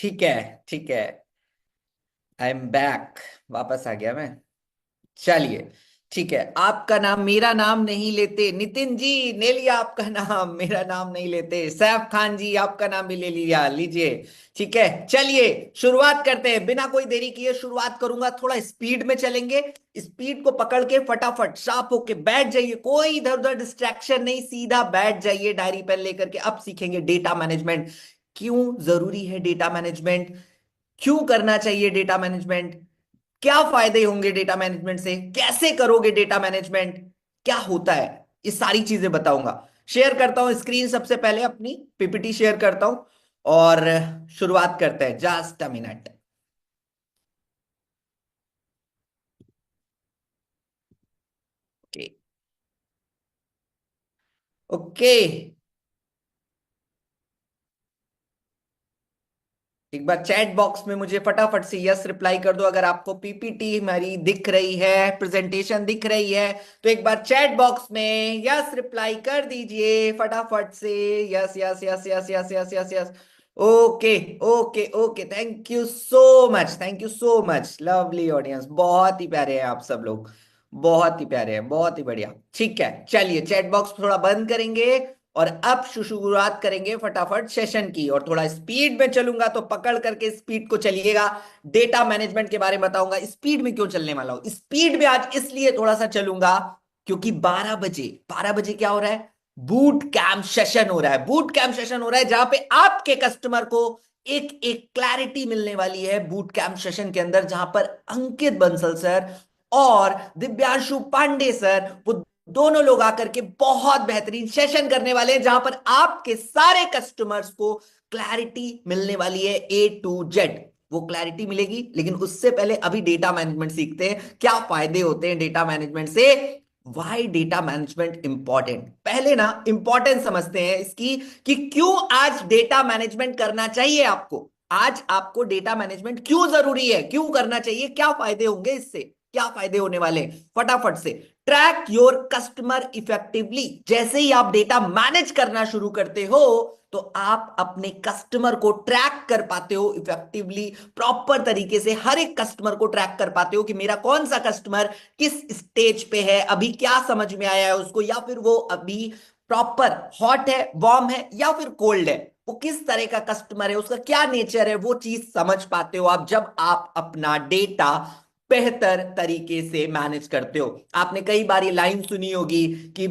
ठीक है। ठीक है। I am back. वापस आ गया मैं। चलिए। ठीक है, आपका नाम मेरा नाम नहीं लेते। नितिन जी ले लिया आपका नाम, मेरा नाम नहीं लेते। सैफ खान जी आपका नाम भी ले लिया, लीजिए। ठीक है, चलिए शुरुआत करते हैं। बिना कोई देरी किए शुरुआत करूंगा। थोड़ा स्पीड में चलेंगे। स्पीड को पकड़ के फटाफट शार्प होके बैठ जाइए। कोई इधर उधर डिस्ट्रैक्शन नहीं, सीधा बैठ जाइए डायरी पेन लेकर के। अब सीखेंगे डेटा मैनेजमेंट। क्यों जरूरी है डेटा मैनेजमेंट? क्यों करना चाहिए डेटा मैनेजमेंट? क्या फायदे होंगे डेटा मैनेजमेंट से? कैसे करोगे डेटा मैनेजमेंट? क्या होता है? ये सारी चीजें बताऊंगा। शेयर करता हूं स्क्रीन, सबसे पहले अपनी पीपीटी शेयर करता हूं और शुरुआत करते हैं। Just a minute. Okay. Okay. एक बार चैट बॉक्स में मुझे फटाफट से यस रिप्लाई कर दो अगर आपको पीपीटी हमारी दिख रही है, प्रेजेंटेशन दिख रही है। तो एक बार चैट बॉक्स में यस रिप्लाई कर दीजिए फटाफट से। Yes yes yes yes yes yes yes yes. Okay. Okay okay, thank you so much, thank you so much. Lovely audience, बहुत ही प्यारे हैं आप सब लोग। बहुत ही प्यारे हैं, बहुत ही बढ़िया। ठीक है, चलिए चैट बॉक्स थोड़ा बंद करेंगे और अब शुरुआत करेंगे फटाफट सेशन की। और थोड़ा स्पीड में चलूंगा तो पकड़ करके स्पीड को चलिएगा। डेटा मैनेजमेंट के बारे में बताऊंगा। स्पीड में क्यों चलने वाला हूं? स्पीड में आज इसलिए थोड़ा सा चलूंगा क्योंकि 12 बजे, 12 बजे क्या हो रहा है? बूट कैंप सेशन हो रहा है। बूट कैंप सेशन हो रहा है जहां पे आपके कस्टमर को एक एक क्लैरिटी मिलने वाली है बूट कैंप सेशन के अंदर, जहां पर अंकित बंसल सर और दिव्यांशु पांडे सर, वो दोनों लोग आकर के बहुत बेहतरीन सेशन करने वाले हैं, जहां पर आपके सारे कस्टमर्स को क्लैरिटी मिलने वाली है A to Z। वो क्लैरिटी मिलेगी, लेकिन उससे पहले अभी डेटा मैनेजमेंट सीखते हैं। क्या फायदे होते हैं डेटा मैनेजमेंट से? Why data management important? पहले ना इंपॉर्टेंस समझते हैं इसकी कि क्यों आज डेटा मैनेजमेंट करना चाहिए आपको। आज आपको डेटा मैनेजमेंट क्यों जरूरी है, क्यों करना चाहिए, क्या फायदे होंगे इससे, क्या फायदे होने वाले हैं फटाफट से। Track your customer effectively. जैसे ही आप डेटा मैनेज करना शुरू करते हो तो आप अपने कस्टमर को ट्रैक कर पाते हो इफेक्टिवली, प्रॉपर तरीके से। हर एक कस्टमर को ट्रैक कर पाते हो कि मेरा कौन सा कस्टमर किस स्टेज पे है, अभी क्या समझ में आया है उसको, या फिर वो अभी प्रॉपर हॉट है, वार्म है, या फिर कोल्ड है। वो किस तरह का कस्टमर है, उसका क्या नेचर है, वो चीज समझ पाते हो आप जब आप अपना डेटा बेहतर तरीके से मैनेज करते हो। आपने कई बार ये लाइन सुनी होगी कि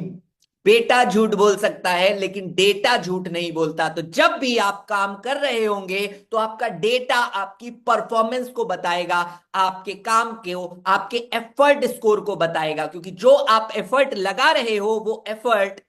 बेटा झूठ बोल सकता है लेकिन डेटा झूठ नहीं बोलता। तो जब भी आप काम कर रहे होंगे तो आपका डेटा आपकी परफॉर्मेंस को बताएगा, आपके काम के आपके एफर्ट स्कोर को बताएगा। क्योंकि जो आप एफर्ट लगा रहे हो वो एफर्ट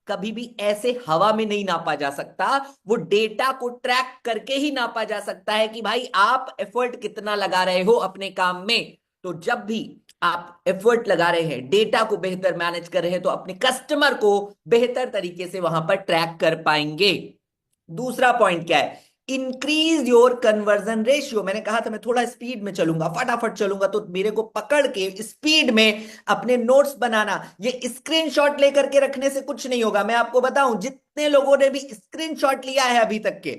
कभी भी ऐसे हवा में नहीं नापा जा सकता। वो डेटा को ट्रैक करके ही नापा जा सकता है कि भाई आप एफर्ट कितना लगा रहे हो अपने काम में। तो जब भी आप एफर्ट लगा रहे हैं, डेटा को बेहतर मैनेज कर रहे हैं, तो अपने कस्टमर को बेहतर तरीके से वहां पर ट्रैक कर पाएंगे। दूसरा पॉइंट क्या है? Increase your conversion ratio. मैंने कहा था मैं थोड़ा स्पीड में चलूंगा, फटाफट चलूंगा, तो मेरे को पकड़ के स्पीड में अपने नोट्स बनाना। ये स्क्रीनशॉट लेकर के रखने से कुछ नहीं होगा। मैं आपको बताऊं, जितने लोगों ने भी स्क्रीनशॉट लिया है अभी तक के,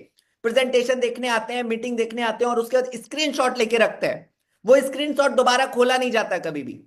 प्रेजेंटेशन देखने आते हैं, मीटिंग देखने आते हैं और उसके बाद स्क्रीनशॉट लेके रखते हैं, वो स्क्रीनशॉट दोबारा खोला नहीं जाता कभी भी।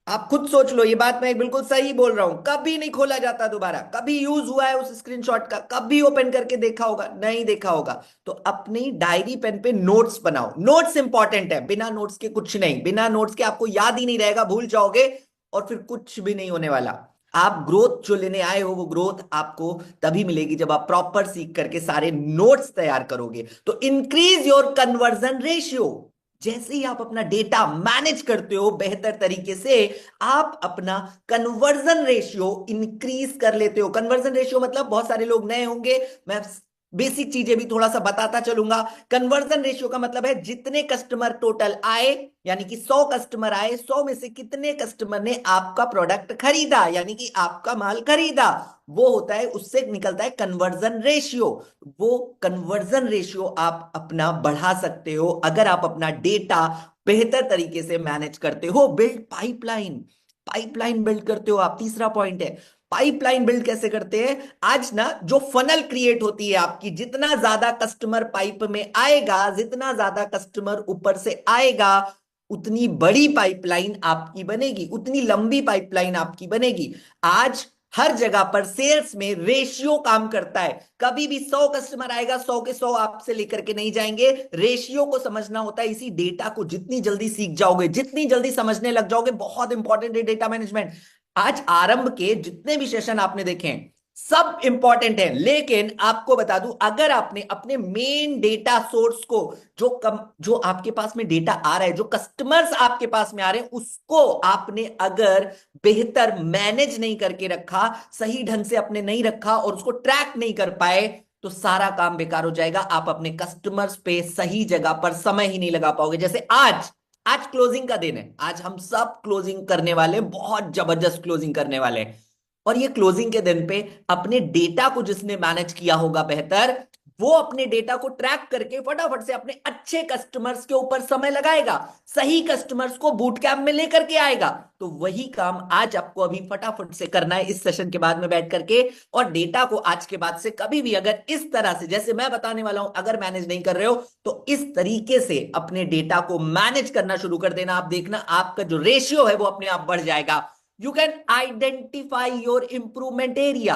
आप खुद सोच लो, ये बात मैं बिल्कुल सही बोल रहा हूं। कभी नहीं खोला जाता दोबारा। कभी यूज हुआ है उस स्क्रीनशॉट का? कभी ओपन करके देखा होगा? नहीं देखा होगा। तो अपनी डायरी पेन पे नोट्स बनाओ। नोट्स इंपॉर्टेंट है, बिना नोट्स के कुछ नहीं। बिना नोट्स के आपको याद ही नहीं रहेगा, भूल जाओगे और फिर कुछ भी नहीं होने वाला। आप ग्रोथ जो लेने आए हो वो ग्रोथ आपको तभी मिलेगी जब आप प्रॉपर सीख करके सारे नोट्स तैयार करोगे। तो इंक्रीज योर कन्वर्जन रेशियो। जैसे ही आप अपना डेटा मैनेज करते हो बेहतर तरीके से, आप अपना कन्वर्जन रेशियो इंक्रीज कर लेते हो। कन्वर्जन रेशियो मतलब, बहुत सारे लोग नए होंगे, मैं बेसिक चीजें भी थोड़ा सा बताता चलूंगा। कन्वर्जन रेशियो का मतलब है जितने कस्टमर टोटल आए, यानी कि 100 कस्टमर आए, 100 में से कितने कस्टमर ने आपका प्रोडक्ट खरीदा, यानी कि आपका माल खरीदा, वो होता है, उससे निकलता है कन्वर्जन रेशियो। वो कन्वर्जन रेशियो आप अपना बढ़ा सकते हो अगर आप अपना डेटा बेहतर तरीके से मैनेज करते हो। Build pipeline. पाइपलाइन बिल्ड करते हो आप। तीसरा पॉइंट है पाइपलाइन बिल्ड कैसे करते हैं? आज ना जो फनल क्रिएट होती है आपकी, जितना ज्यादा कस्टमर पाइप में आएगा, जितना ज्यादा कस्टमर ऊपर से आएगा, उतनी बड़ी पाइपलाइन आपकी बनेगी, उतनी लंबी पाइपलाइन आपकी बनेगी। आज हर जगह पर सेल्स में रेशियो काम करता है। कभी भी 100 कस्टमर आएगा, 100 के 100 आपसे लेकर के नहीं जाएंगे। रेशियो को समझना होता है। इसी डेटा को जितनी जल्दी सीख जाओगे, जितनी जल्दी समझने लग जाओगे, बहुत इंपॉर्टेंट है डेटा मैनेजमेंट। आज आरंभ के जितने भी सेशन आपने देखे हैं सब इंपॉर्टेंट है, लेकिन आपको बता दूं, अगर आपने अपने मेन डेटा सोर्स को, जो आपके पास में डेटा आ रहा है, जो कस्टमर्स आपके पास में आ रहे हैं, उसको आपने अगर बेहतर मैनेज नहीं करके रखा, सही ढंग से अपने नहीं रखा और उसको ट्रैक नहीं कर पाए, तो सारा काम बेकार हो जाएगा। आप अपने कस्टमर्स पे सही जगह पर समय ही नहीं लगा पाओगे। जैसे आज आज क्लोजिंग का दिन है, आज हम सब क्लोजिंग करने वाले, बहुत जबरदस्त क्लोजिंग करने वाले हैं। और ये क्लोजिंग के दिन पे अपने डेटा को जिसने मैनेज किया होगा बेहतर, वो अपने डेटा को ट्रैक करके फटाफट से अपने अच्छे कस्टमर्स के ऊपर समय लगाएगा, सही कस्टमर्स को बूट कैंप में लेकर के आएगा। तो वही काम आज आपको अभी फटाफट से करना है, इस सेशन के बाद में बैठ करके। और डेटा को आज के बाद से कभी भी अगर इस तरह से, जैसे मैं बताने वाला हूं, अगर मैनेज नहीं कर रहे हो, तो इस तरीके से अपने डेटा को मैनेज करना शुरू कर देना। आप देखना आपका जो रेशियो है वो अपने आप बढ़ जाएगा। You can identify your improvement area.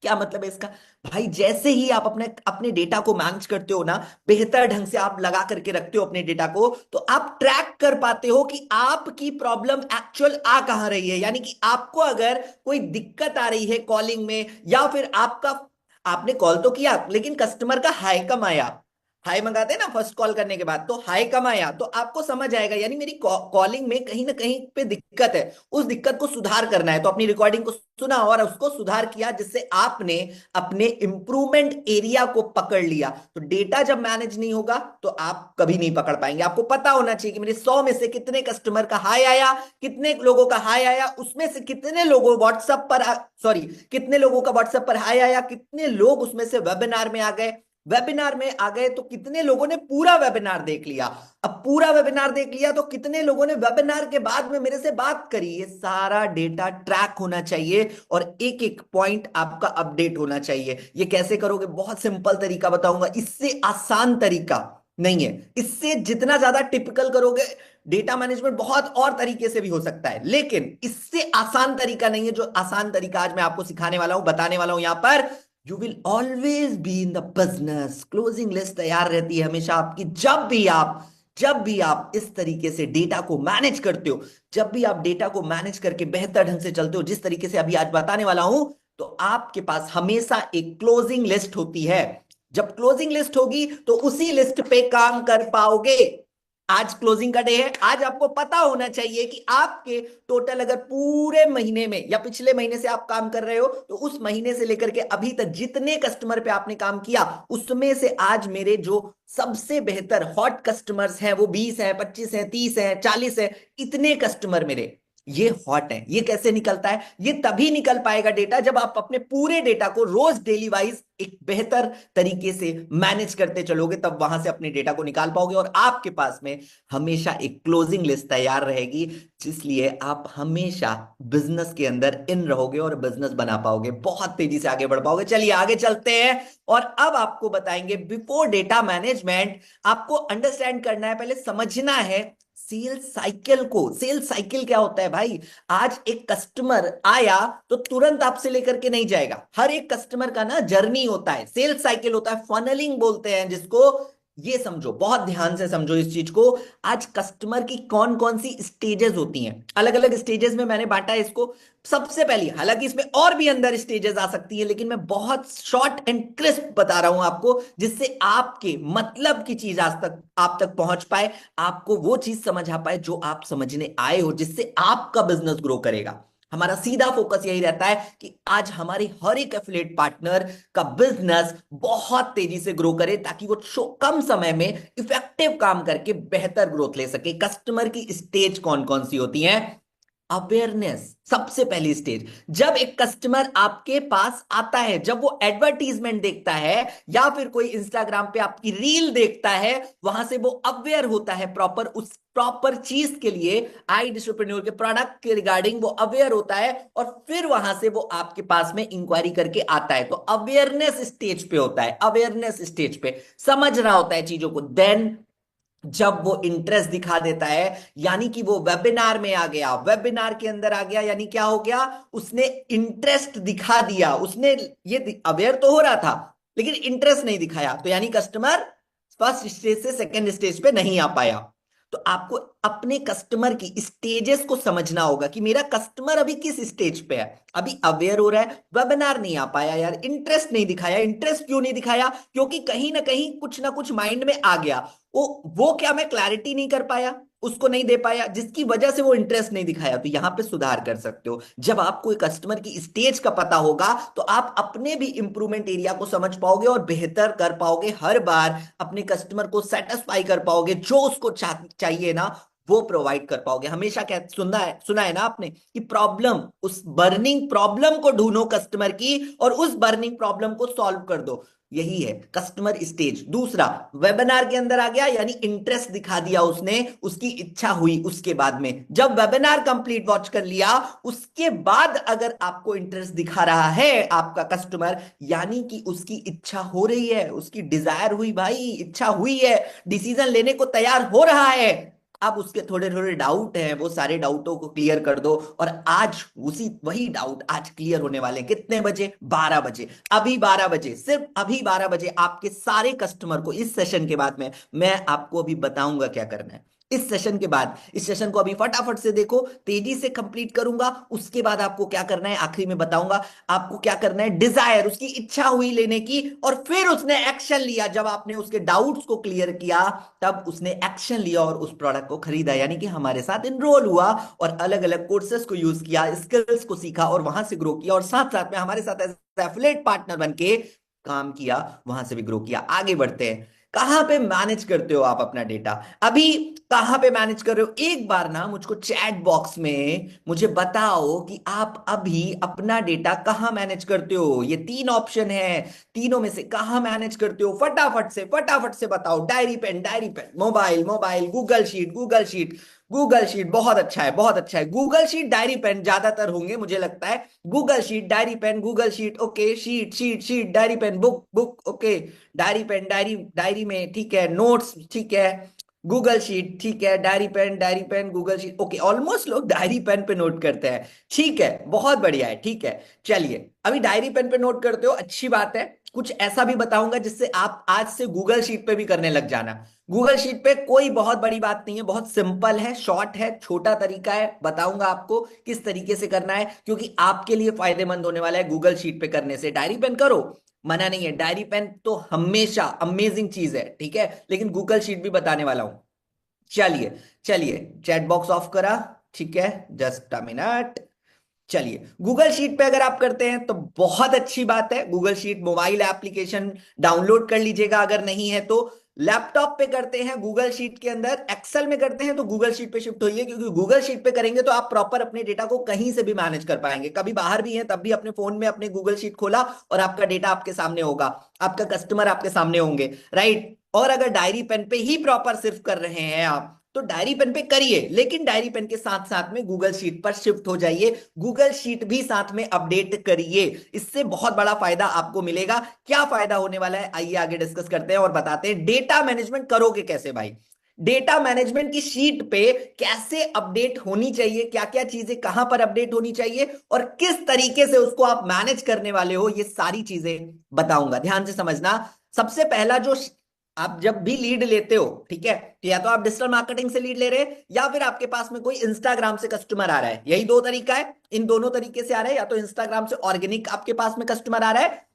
क्या मतलब है इसका? भाई जैसे ही आप अपने अपने डेटा को मैनेज करते हो ना, बेहतर ढंग से आप लगा करके रखते हो अपने डेटा को, तो आप ट्रैक कर पाते हो कि आपकी प्रॉब्लम एक्चुअल आ कहां रही है। यानी कि आपको अगर कोई दिक्कत आ रही है कॉलिंग में, या फिर आपने कॉल तो किया लेकिन कस्टमर का हाई कम आया, हाई मंगाते हैं ना फर्स्ट कॉल करने के बाद, तो हाई कम आया, तो आपको समझ आएगा यानी मेरी कॉलिंग में कहीं ना कहीं पे दिक्कत है, उस दिक्कत को सुधार करना है। तो अपनी रिकॉर्डिंग को सुना और उसको सुधार किया, जिससे आपने अपने इंप्रूवमेंट एरिया को पकड़ लिया। तो डेटा जब मैनेज नहीं होगा तो आप कभी नहीं पकड़ पाएंगे। आपको पता होना चाहिए कि मेरे 100 में से कितने कस्टमर का हाई आया, कितने लोगों का हाई आया, उसमें से कितने लोगों व्हाट्सएप पर, सॉरी, कितने लोगों का व्हाट्सएप पर हाई आया, कितने लोग उसमें से वेबिनार में आ गए, वेबिनार में आ गए तो कितने लोगों ने पूरा वेबिनार देख लिया, अब पूरा वेबिनार देख लिया तो कितने लोगों ने वेबिनार के बाद में मेरे से बात करी। ये सारा डेटा ट्रैक होना चाहिए और एक एक पॉइंट आपका अपडेट होना चाहिए। ये कैसे करोगे? बहुत सिंपल तरीका बताऊंगा, इससे आसान तरीका नहीं है। इससे जितना ज्यादा टिपिकल करोगे डेटा मैनेजमेंट, बहुत और तरीके से भी हो सकता है, लेकिन इससे आसान तरीका नहीं है। जो आसान तरीका आज मैं आपको सिखाने वाला हूं, बताने वाला हूं यहां पर, you will always be in the business. Closing list तैयार रहती है हमेशा आपकी, जब भी आप इस तरीके से डेटा को मैनेज करते हो, जब भी आप डेटा को मैनेज करके बेहतर ढंग से चलते हो, जिस तरीके से अभी आज बताने वाला हूं, तो आपके पास हमेशा एक क्लोजिंग लिस्ट होती है। जब क्लोजिंग लिस्ट होगी तो उसी लिस्ट पे काम कर पाओगे। आज क्लोजिंग का डे है। आज आपको पता होना चाहिए कि आपके टोटल, अगर पूरे महीने में या पिछले महीने से आप काम कर रहे हो, तो उस महीने से लेकर के अभी तक जितने कस्टमर पे आपने काम किया, उसमें से आज मेरे जो सबसे बेहतर हॉट कस्टमर्स हैं वो 20 हैं, 25 हैं, 30 हैं, 40 हैं। इतने कस्टमर मेरे ये हॉट है। ये कैसे निकलता है? ये तभी निकल पाएगा डेटा जब आप अपने पूरे डेटा को रोज डेली वाइज एक बेहतर तरीके से मैनेज करते चलोगे, तब वहां से अपने डेटा को निकाल पाओगे और आपके पास में हमेशा एक क्लोजिंग लिस्ट तैयार रहेगी, जिसलिए आप हमेशा बिजनेस के अंदर इन रहोगे और बिजनेस बना पाओगे, बहुत तेजी से आगे बढ़ पाओगे। चलिए आगे चलते हैं और अब आपको बताएंगे बिफोर डेटा मैनेजमेंट आपको अंडरस्टैंड करना है, पहले समझना है सेल्स साइकिल को। सेल्स साइकिल क्या होता है भाई? आज एक कस्टमर आया तो तुरंत आपसे लेकर के नहीं जाएगा। हर एक कस्टमर का ना जर्नी होता है, सेल्स साइकिल होता है, फनलिंग बोलते हैं जिसको। ये समझो, बहुत ध्यान से समझो इस चीज को। आज कस्टमर की कौन कौन सी स्टेजेस होती हैं, अलग अलग स्टेजेस में मैंने बांटा है इसको। सबसे पहली, हालांकि इसमें और भी अंदर स्टेजेस आ सकती है, लेकिन मैं बहुत शॉर्ट एंड क्रिस्प बता रहा हूं आपको, जिससे आपके मतलब की चीज आज तक आप तक पहुंच पाए, आपको वो चीज समझ आ पाए जो आप समझने आए हो, जिससे आपका बिजनेस ग्रो करेगा। हमारा सीधा फोकस यही रहता है कि आज हमारे हर एक एफिलिएट पार्टनर का बिजनेस बहुत तेजी से ग्रो करे, ताकि वो कम समय में इफेक्टिव काम करके बेहतर ग्रोथ ले सके। कस्टमर की स्टेज कौन कौन सी होती हैं? अवेयरनेस सबसे पहली स्टेज। जब एक कस्टमर आपके पास आता है, जब वो एडवर्टीजमेंट देखता है या फिर कोई इंस्टाग्राम पे आपकी रील देखता है, वहां से वो अवेयर होता है प्रॉपर, उस प्रॉपर चीज के लिए, आई डिस्ट्रीब्यूटर के प्रोडक्ट के रिगार्डिंग वो अवेयर होता है, और फिर वहां से वो आपके पास में इंक्वायरी करके आता है। तो अवेयरनेस स्टेज पे होता है, अवेयरनेस स्टेज पे समझ रहा होता है चीजों को। देन जब वो इंटरेस्ट दिखा देता है, यानी कि वो वेबिनार में आ गया, वेबिनार के अंदर आ गया, यानी क्या हो गया, उसने इंटरेस्ट दिखा दिया। उसने ये अवेयर तो हो रहा था लेकिन इंटरेस्ट नहीं दिखाया, तो यानी कस्टमर फर्स्ट स्टेज से सेकंड स्टेज पे नहीं आ पाया। तो आपको अपने कस्टमर की स्टेजेस को समझना होगा कि मेरा कस्टमर अभी किस स्टेज पे है। अभी अवेयर हो रहा है, वेबिनार नहीं आ पाया यार, इंटरेस्ट नहीं दिखाया। इंटरेस्ट क्यों नहीं दिखाया? क्योंकि कहीं ना कुछ माइंड में आ गया। वो क्या मैं क्लैरिटी नहीं कर पाया, उसको नहीं दे पाया, जिसकी वजह से वो इंटरेस्ट नहीं दिखाया। तो यहां पे सुधार कर सकते हो। जब आपको कस्टमर की स्टेज का पता होगा तो आप अपने भी इंप्रूवमेंट एरिया को समझ पाओगे और बेहतर कर पाओगे। हर बार अपने कस्टमर को सेटिस्फाई कर पाओगे, जो उसको चाहिए ना वो प्रोवाइड कर पाओगे। हमेशा क्या सुना है ना आपने कि प्रॉब्लम, उस बर्निंग प्रॉब्लम को ढूंढो कस्टमर की और उस बर्निंग प्रॉब्लम को सॉल्व कर दो। यही है कस्टमर स्टेज। दूसरा, वेबिनार के अंदर आ गया यानी इंटरेस्ट दिखा दिया उसने, उसकी इच्छा हुई। उसके बाद में जब वेबिनार कंप्लीट वॉच कर लिया, उसके बाद अगर आपको इंटरेस्ट दिखा रहा है आपका कस्टमर, यानी कि उसकी इच्छा हो रही है, उसकी डिजायर हुई भाई, इच्छा हुई है, डिसीजन लेने को तैयार हो रहा है। अब उसके थोड़े थोड़े डाउट हैं, वो सारे डाउटों को क्लियर कर दो। और आज वही डाउट आज क्लियर होने वाले हैं। कितने बजे? 12 बजे। अभी 12 बजे, सिर्फ अभी 12 बजे आपके सारे कस्टमर को इस सेशन के बाद में मैं आपको अभी बताऊंगा क्या करना है। इस सेशन के बाद, इस सेशन को अभी फटाफट से देखो, तेजी से कंप्लीट करूंगा। उसके बाद आपको क्या करना है आखिरी में बताऊंगा। आपको क्या करना है, डिजायर, उसकी इच्छा हुई लेने की, और फिर उसने एक्शन लिया। जब आपने उसके डाउट्स को क्लियर किया तब उसने एक्शन लिया और उस प्रोडक्ट को खरीदा, यानी कि हमारे साथ इनरोल हुआ और अलग अलग कोर्सेस को यूज किया, स्किल्स को सीखा और वहां से ग्रो किया, और साथ साथ में हमारे साथ एफिलिएट पार्टनर बन के काम किया, वहां से भी ग्रो किया। आगे बढ़ते हैं। कहां पे मैनेज करते हो आप अपना डेटा? अभी कहां पे मैनेज कर रहे हो? एक बार ना मुझको चैट बॉक्स में मुझे बताओ कि आप अभी अपना डेटा कहां मैनेज करते हो। ये 3 ऑप्शन है, तीनों में से कहां मैनेज करते हो? फटाफट से बताओ। Diary pen, diary pen, mobile, mobile, Google sheet, Google sheet, Google sheet. बहुत अच्छा है, बहुत अच्छा है। गूगल शीट, डायरी पेन ज्यादातर होंगे मुझे लगता है। Google sheet, diary pen, Google sheet, okay. Sheet, sheet, sheet, diary pen, book, book, okay. Diary pen, diary, diary में ठीक है। नोट्स, ठीक है। गूगल शीट, ठीक है। Diary pen, Google sheet, okay. Almost लोग डायरी पेन पे नोट करते हैं, ठीक है, बहुत बढ़िया है, ठीक है। चलिए, अभी डायरी पेन पे नोट करते हो, अच्छी बात है। कुछ ऐसा भी बताऊंगा जिससे आप आज से गूगल शीट पे भी करने लग जाना। गूगल शीट पे कोई बहुत बड़ी बात नहीं है, बहुत सिंपल है, शॉर्ट है, छोटा तरीका है। बताऊंगा आपको किस तरीके से करना है, क्योंकि आपके लिए फायदेमंद होने वाला है गूगल शीट पे करने से। डायरी पेन करो, मना नहीं है, डायरी पेन तो हमेशा अमेजिंग चीज है, ठीक है, लेकिन गूगल शीट भी बताने वाला हूं। चलिए, चलिए, चैट बॉक्स ऑफ करा, ठीक है, जस्ट अ मिनट। चलिए, गूगल शीट पे अगर आप करते हैं तो बहुत अच्छी बात है। Google sheet mobile application download कर लीजिएगा, अगर नहीं है तो। लैपटॉप पे करते हैं गूगल शीट के अंदर, एक्सेल में करते हैं तो गूगल शीट पे शिफ्ट होइए, क्योंकि गूगल शीट पे करेंगे तो आप प्रॉपर अपने डेटा को कहीं से भी मैनेज कर पाएंगे। कभी बाहर भी हैं तब भी अपने फोन में अपने गूगल शीट खोला और आपका डेटा आपके सामने होगा, आपका कस्टमर आपके सामने होंगे, राइट। और अगर डायरी पेन पे ही प्रॉपर सिर्फ कर रहे हैं आप, तो डायरी पेन पे करिए, लेकिन डायरी पेन के साथ साथ में गूगल शीट पर शिफ्ट हो जाइए। गूगल शीट भी साथ में अपडेट करिए, इससे बहुत बड़ा फायदा आपको मिलेगा। क्या फायदा होने वाला है आइए आगे डिस्कस करते हैं और बताते हैं। डेटा मैनेजमेंट करोगे कैसे भाई? डेटा मैनेजमेंट की शीट पे कैसे अपडेट होनी चाहिए, क्या क्या चीजें कहां पर अपडेट होनी चाहिए और किस तरीके से उसको आप मैनेज करने वाले हो, ये सारी चीजें बताऊंगा। ध्यान से समझना। सबसे पहला जो, आप जब भी लीड लेते हो, ठीक है, तो या तो आप डिजिटल मार्केटिंग से लीड ले रहे हैं या फिर आपके पास में कोई इंस्टाग्राम से कस्टमर आ रहा है। यही दो तरीका है, इन दोनों तरीके से आ रहा है। या तो इंस्टाग्राम से ऑर्गेनिक आपके पास में कस्टमर आ रहा है,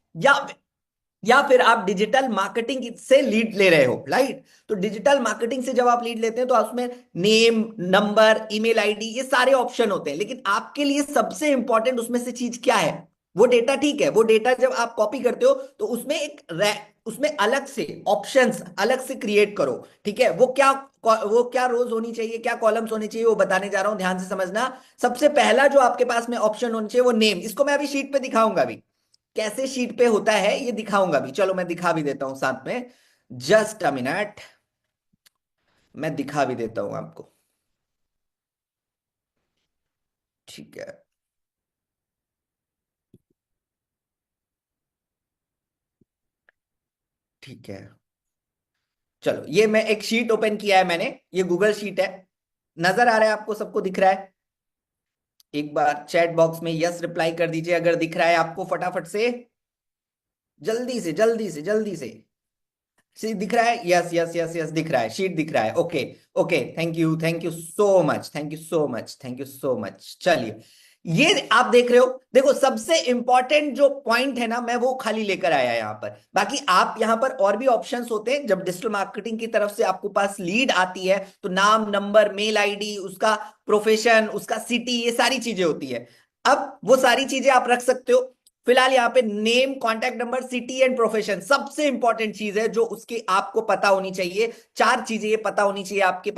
या फिर आप डिजिटल मार्केटिंग से लीड ले रहे हो, राइट। तो डिजिटल मार्केटिंग से जब आप लीड लेते हैं तो उसमें नेम, नंबर, ईमेल आईडी, ये सारे ऑप्शन होते हैं, लेकिन आपके लिए सबसे इंपॉर्टेंट उसमें से चीज क्या है? वो डेटा, ठीक है। वो डेटा जब आप कॉपी करते हो तो उसमें उसमें अलग से ऑप्शंस अलग से क्रिएट करो, ठीक है। वो क्या वो क्या रोज होनी चाहिए, क्या कॉलम्स होनी चाहिए, वो बताने जा रहा हूं, ध्यान से समझना। सबसे पहला जो आपके पास में ऑप्शन होना चाहिए वो नेम। इसको मैं अभी शीट पे दिखाऊंगा भी, कैसे शीट पे होता है ये दिखाऊंगा भी। चलो मैं दिखा भी देता हूं साथ में, जस्ट अ मिनट, मैं दिखा भी देता हूं आपको। ठीक है, ठीक है। चलो ये मैं एक शीट ओपन किया है मैंने, ये गूगल शीट है। नजर आ रहा है आपको, सबको दिख रहा है? एक बार चैट बॉक्स में यस रिप्लाई कर दीजिए अगर दिख रहा है आपको, फटाफट से, जल्दी से जल्दी से जल्दी से। दिख रहा है? यस यस यस यस दिख रहा है, शीट दिख रहा है। Okay, okay, thank you so much, thank you so much, thank you so much. चलिए, ये आप देख रहे हो, देखो सबसे इंपॉर्टेंट जो पॉइंट है ना, मैं वो खाली लेकर आया यहाँ पर। बाकी आप यहाँ पर और भी ऑप्शंस होते हैं, जब डिजिटल मार्केटिंग की तरफ से आपको पास लीड आती है तो नाम, नंबर, मेल आईडी, उसका प्रोफेशन, उसका सिटी, ये सारी चीजें होती है। अब वो सारी चीजें आप रख सकते हो। फिलहाल यहाँ पे name, contact number, city and profession सबसे इंपॉर्टेंट चीज है जो उसकी आपको पता होनी चाहिए। चार चीजें ये पता होनी चाहिए आपके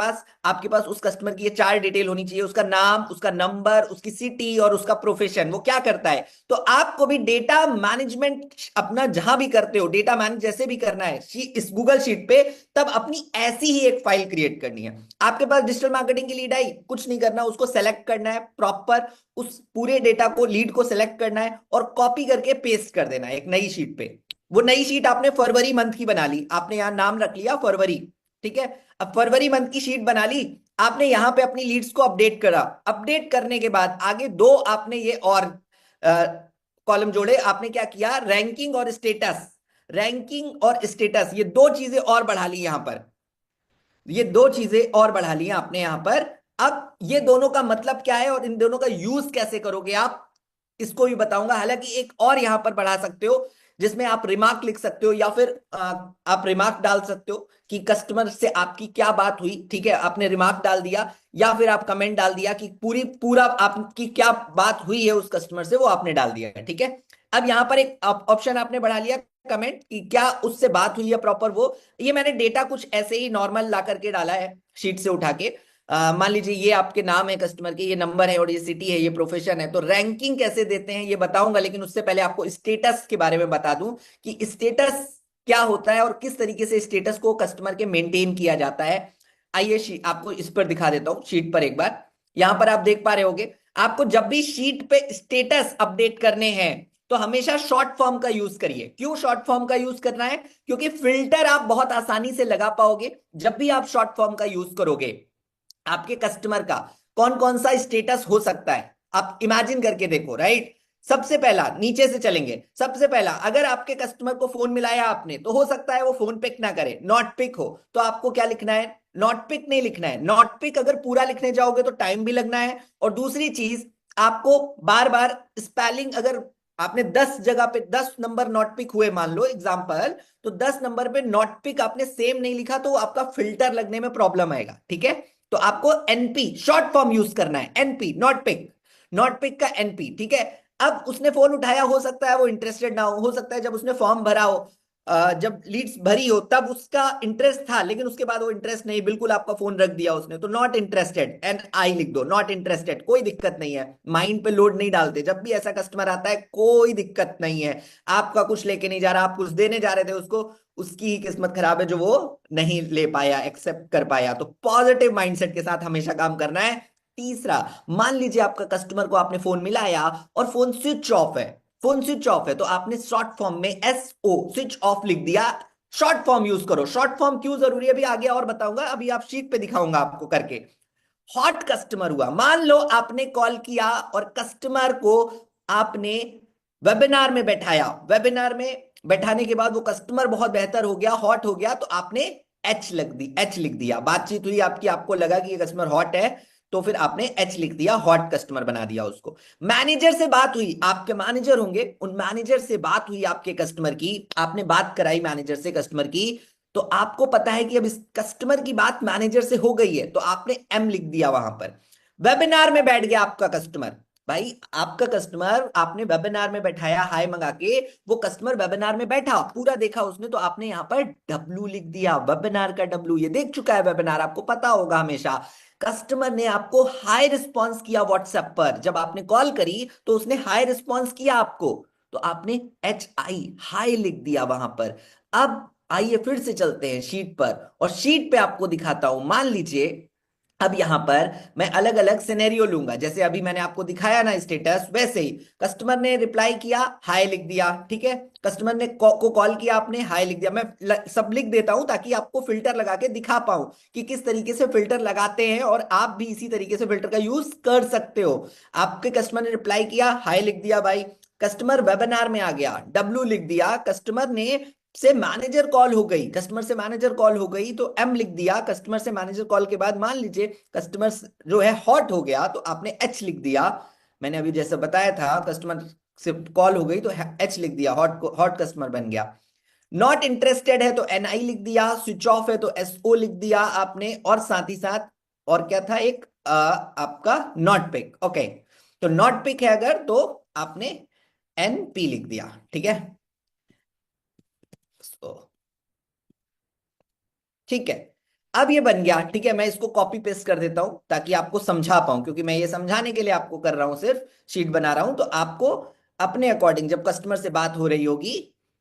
पास उस कस्टमर की ये चार डिटेल होनी चाहिए, उसका नाम, उसका नंबर, उसकी सिटी और उसका प्रोफेशन, वो क्या करता है। तो आपको भी डेटा मैनेजमेंट अपना जहां भी करते हो, डेटा मैनेज जैसे भी करना है इस गूगल शीट पे, तब अपनी ऐसी ही एक फाइल क्रिएट करनी है। आपके पास डिजिटल मार्केटिंग की लीड आई, कुछ नहीं करना, उसको सेलेक्ट करना है प्रॉपर, उस पूरे डेटा को, लीड को सिलेक्ट करना है और कॉपी करके पेस्ट कर देना है एक नई शीट पे। वो नई शीट आपने फरवरी मंथ की बना ली, आपने यहां नाम रख लिया फरवरी, ठीक है। अब फरवरी मंथ की शीट बना ली, आपने यहां पे अपनी लीड्स को अपडेट करा। अपडेट करने के बाद आगे दो आपने ये और कॉलम जोड़े। आपने क्या किया, रैंकिंग और स्टेटस, रैंकिंग और स्टेटस, ये दो चीजें और बढ़ा ली यहां पर, ये दो चीजें और बढ़ा ली आपने यहां पर। अब ये दोनों का मतलब क्या है और इन दोनों का यूज कैसे करोगे आप, इसको भी बताऊंगा। हालांकि एक और यहां पर बढ़ा सकते हो, जिसमें आप रिमार्क लिख सकते हो, या फिर आप रिमार्क डाल सकते हो कि कस्टमर से आपकी क्या बात हुई, ठीक है, आपने रिमार्क डाल दिया, या फिर आप कमेंट डाल दिया कि पूरा आपकी क्या बात हुई है उस कस्टमर से, वो आपने डाल दिया है, ठीक है। अब यहां पर एक ऑप्शन आपने बढ़ा लिया, कमेंट, कि क्या उससे बात हुई है प्रॉपर वो। ये मैंने डेटा कुछ ऐसे ही नॉर्मल ला करके डाला है शीट से उठा के। मान लीजिए ये आपके नाम है कस्टमर के, ये नंबर है और ये सिटी है, ये प्रोफेशन है। तो रैंकिंग कैसे देते हैं ये बताऊंगा, लेकिन उससे पहले आपको स्टेटस के बारे में बता दूं कि स्टेटस क्या होता है और किस तरीके से स्टेटस को कस्टमर के मेंटेन किया जाता है। आइए आपको इस पर दिखा देता हूं, शीट पर एक बार। यहां पर आप देख पा रहे होगे, आपको जब भी शीट पे स्टेटस अपडेट करने हैं तो हमेशा शॉर्ट फॉर्म का यूज करिए। क्यों शॉर्ट फॉर्म का यूज करना है? क्योंकि फिल्टर आप बहुत आसानी से लगा पाओगे जब भी आप शॉर्ट फॉर्म का यूज करोगे। आपके कस्टमर का कौन कौन सा स्टेटस हो सकता है, आप इमेजिन करके देखो, राइट। सबसे पहला, नीचे से चलेंगे, सबसे पहला, अगर आपके कस्टमर को फोन मिलाया आपने तो हो सकता है वो फोन पिक ना करे, नॉट पिक हो, तो आपको क्या लिखना है, नॉट पिक नहीं लिखना है। नॉट पिक अगर पूरा लिखने जाओगे तो टाइम भी लगना है। और दूसरी चीज, आपको बार बार स्पेलिंग, अगर आपने 10 जगह पे 10 नंबर नॉट पिक हुए मान लो एग्जांपल, तो 10 नंबर पे नॉट पिक आपने सेम नहीं लिखा तो आपका फिल्टर लगने में प्रॉब्लम आएगा, ठीक है। तो आपको एनपी शॉर्ट फॉर्म यूज करना है, NP, not pick, not pick का एनपी, ठीक है। अब उसने फोन उठाया, हो सकता है वो इंटरेस्टेड ना हो सकता है जब उसने फॉर्म भरा हो, जब लीड्स भरी हो तब उसका इंटरेस्ट था, लेकिन उसके बाद वो इंटरेस्ट नहीं, बिल्कुल आपका फोन रख दिया उसने, तो नॉट इंटरेस्टेड, एन आई लिख दो, नॉट इंटरेस्टेड, कोई दिक्कत नहीं है, माइंड पे लोड नहीं डालते। जब भी ऐसा कस्टमर आता है कोई दिक्कत नहीं है, आपका कुछ लेके नहीं जा रहा, आप कुछ देने जा रहे थे उसको, उसकी ही किस्मत खराब है जो वो नहीं ले पाया, एक्सेप्ट कर पाया। तो पॉजिटिव माइंडसेट के साथ हमेशा काम करना है। तीसरा, मान लीजिए आपका कस्टमर को आपने फोन मिलाया और फोन स्विच ऑफ है, फोन स्विच ऑफ है, तो आपने शॉर्ट फॉर्म में एस ओ, स्विच ऑफ लिख दिया। शॉर्ट फॉर्म यूज करो। शॉर्ट फॉर्म क्यों जरूरी है अभी आगे और बताऊंगा, अभी आप शीट पे दिखाऊंगा आपको करके। हॉट कस्टमर हुआ, मान लो आपने कॉल किया और कस्टमर को आपने वेबिनार में बैठाया, वेबिनार में बैठाने के बाद वो कस्टमर बहुत बेहतर हो गया, हॉट हो गया, तो आपने एच लिख दिया। बातचीत हुई आपकी, आपको लगा कि ये कस्टमर हॉट है, तो फिर आपने एच लिख दिया, हॉट कस्टमर बना दिया उसको। मैनेजर से बात हुई, आपके मैनेजर होंगे, उन मैनेजर से बात हुई आपके कस्टमर की, आपने बात कराई मैनेजर से कस्टमर की, तो आपको पता है कि अब इस कस्टमर की बात मैनेजर से हो गई है, तो आपने एम लिख दिया वहां पर। वेबिनार में बैठ गया आपका कस्टमर, भाई आपका कस्टमर आपने वेबिनार में बैठाया हाय मंगा के, वो कस्टमर वेबिनार में बैठा, पूरा देखा उसने, तो आपने यहाँ पर डब्लू लिख दिया, वेबिनार का डब्लू, ये देख चुका है वेबिनार, आपको पता होगा हमेशा। कस्टमर ने आपको हाई रिस्पॉन्स किया व्हाट्सएप पर, जब आपने कॉल करी तो उसने हाई रिस्पॉन्स किया आपको, तो आपने HI हाई लिख दिया वहां पर। अब आइए फिर से चलते हैं शीट पर, और शीट पे आपको दिखाता हूं। मान लीजिए अब यहां पर मैं अलग अलग सिनेरियो लूंगा, जैसे अभी मैंने आपको दिखाया ना स्टेटस, वैसे ही कस्टमर ने रिप्लाई किया हाय लिख दिया, ठीक है। कस्टमर ने को कॉल किया, आपने हाय लिख दिया। मैं सब लिख देता हूं ताकि आपको फिल्टर लगा के दिखा पाऊं कि किस तरीके से फिल्टर लगाते हैं, और आप भी इसी तरीके से फिल्टर का यूज कर सकते हो। आपके कस्टमर ने रिप्लाई किया हाय लिख दिया भाई, कस्टमर वेबिनार में आ गया, डब्लू लिख दिया, कस्टमर ने से मैनेजर कॉल हो गई, कस्टमर से मैनेजर कॉल हो गई तो M लिख दिया, कस्टमर से मैनेजर कॉल के बाद मान लीजिए कस्टमर जो है हॉट हो गया तो आपने H लिख दिया। मैंने अभी जैसे बताया था कस्टमर से कॉल हो गई तो H लिख दिया, हॉट हॉट कस्टमर बन गया। नॉट इंटरेस्टेड है तो NI लिख दिया, स्विच ऑफ है तो SO लिख दिया आपने, और साथ ही साथ और क्या था एक आपका नॉट पिक, ओके। तो नॉट पिक है अगर तो आपने NP लिख दिया, ठीक है। So, ठीक है, अब ये बन गया, ठीक है। मैं इसको कॉपी पेस्ट कर देता हूं ताकि आपको समझा पाऊं, क्योंकि मैं ये समझाने के लिए आपको कर रहा हूं, सिर्फ शीट बना रहा हूं, तो आपको अपने अकॉर्डिंग जब कस्टमर से बात हो रही होगी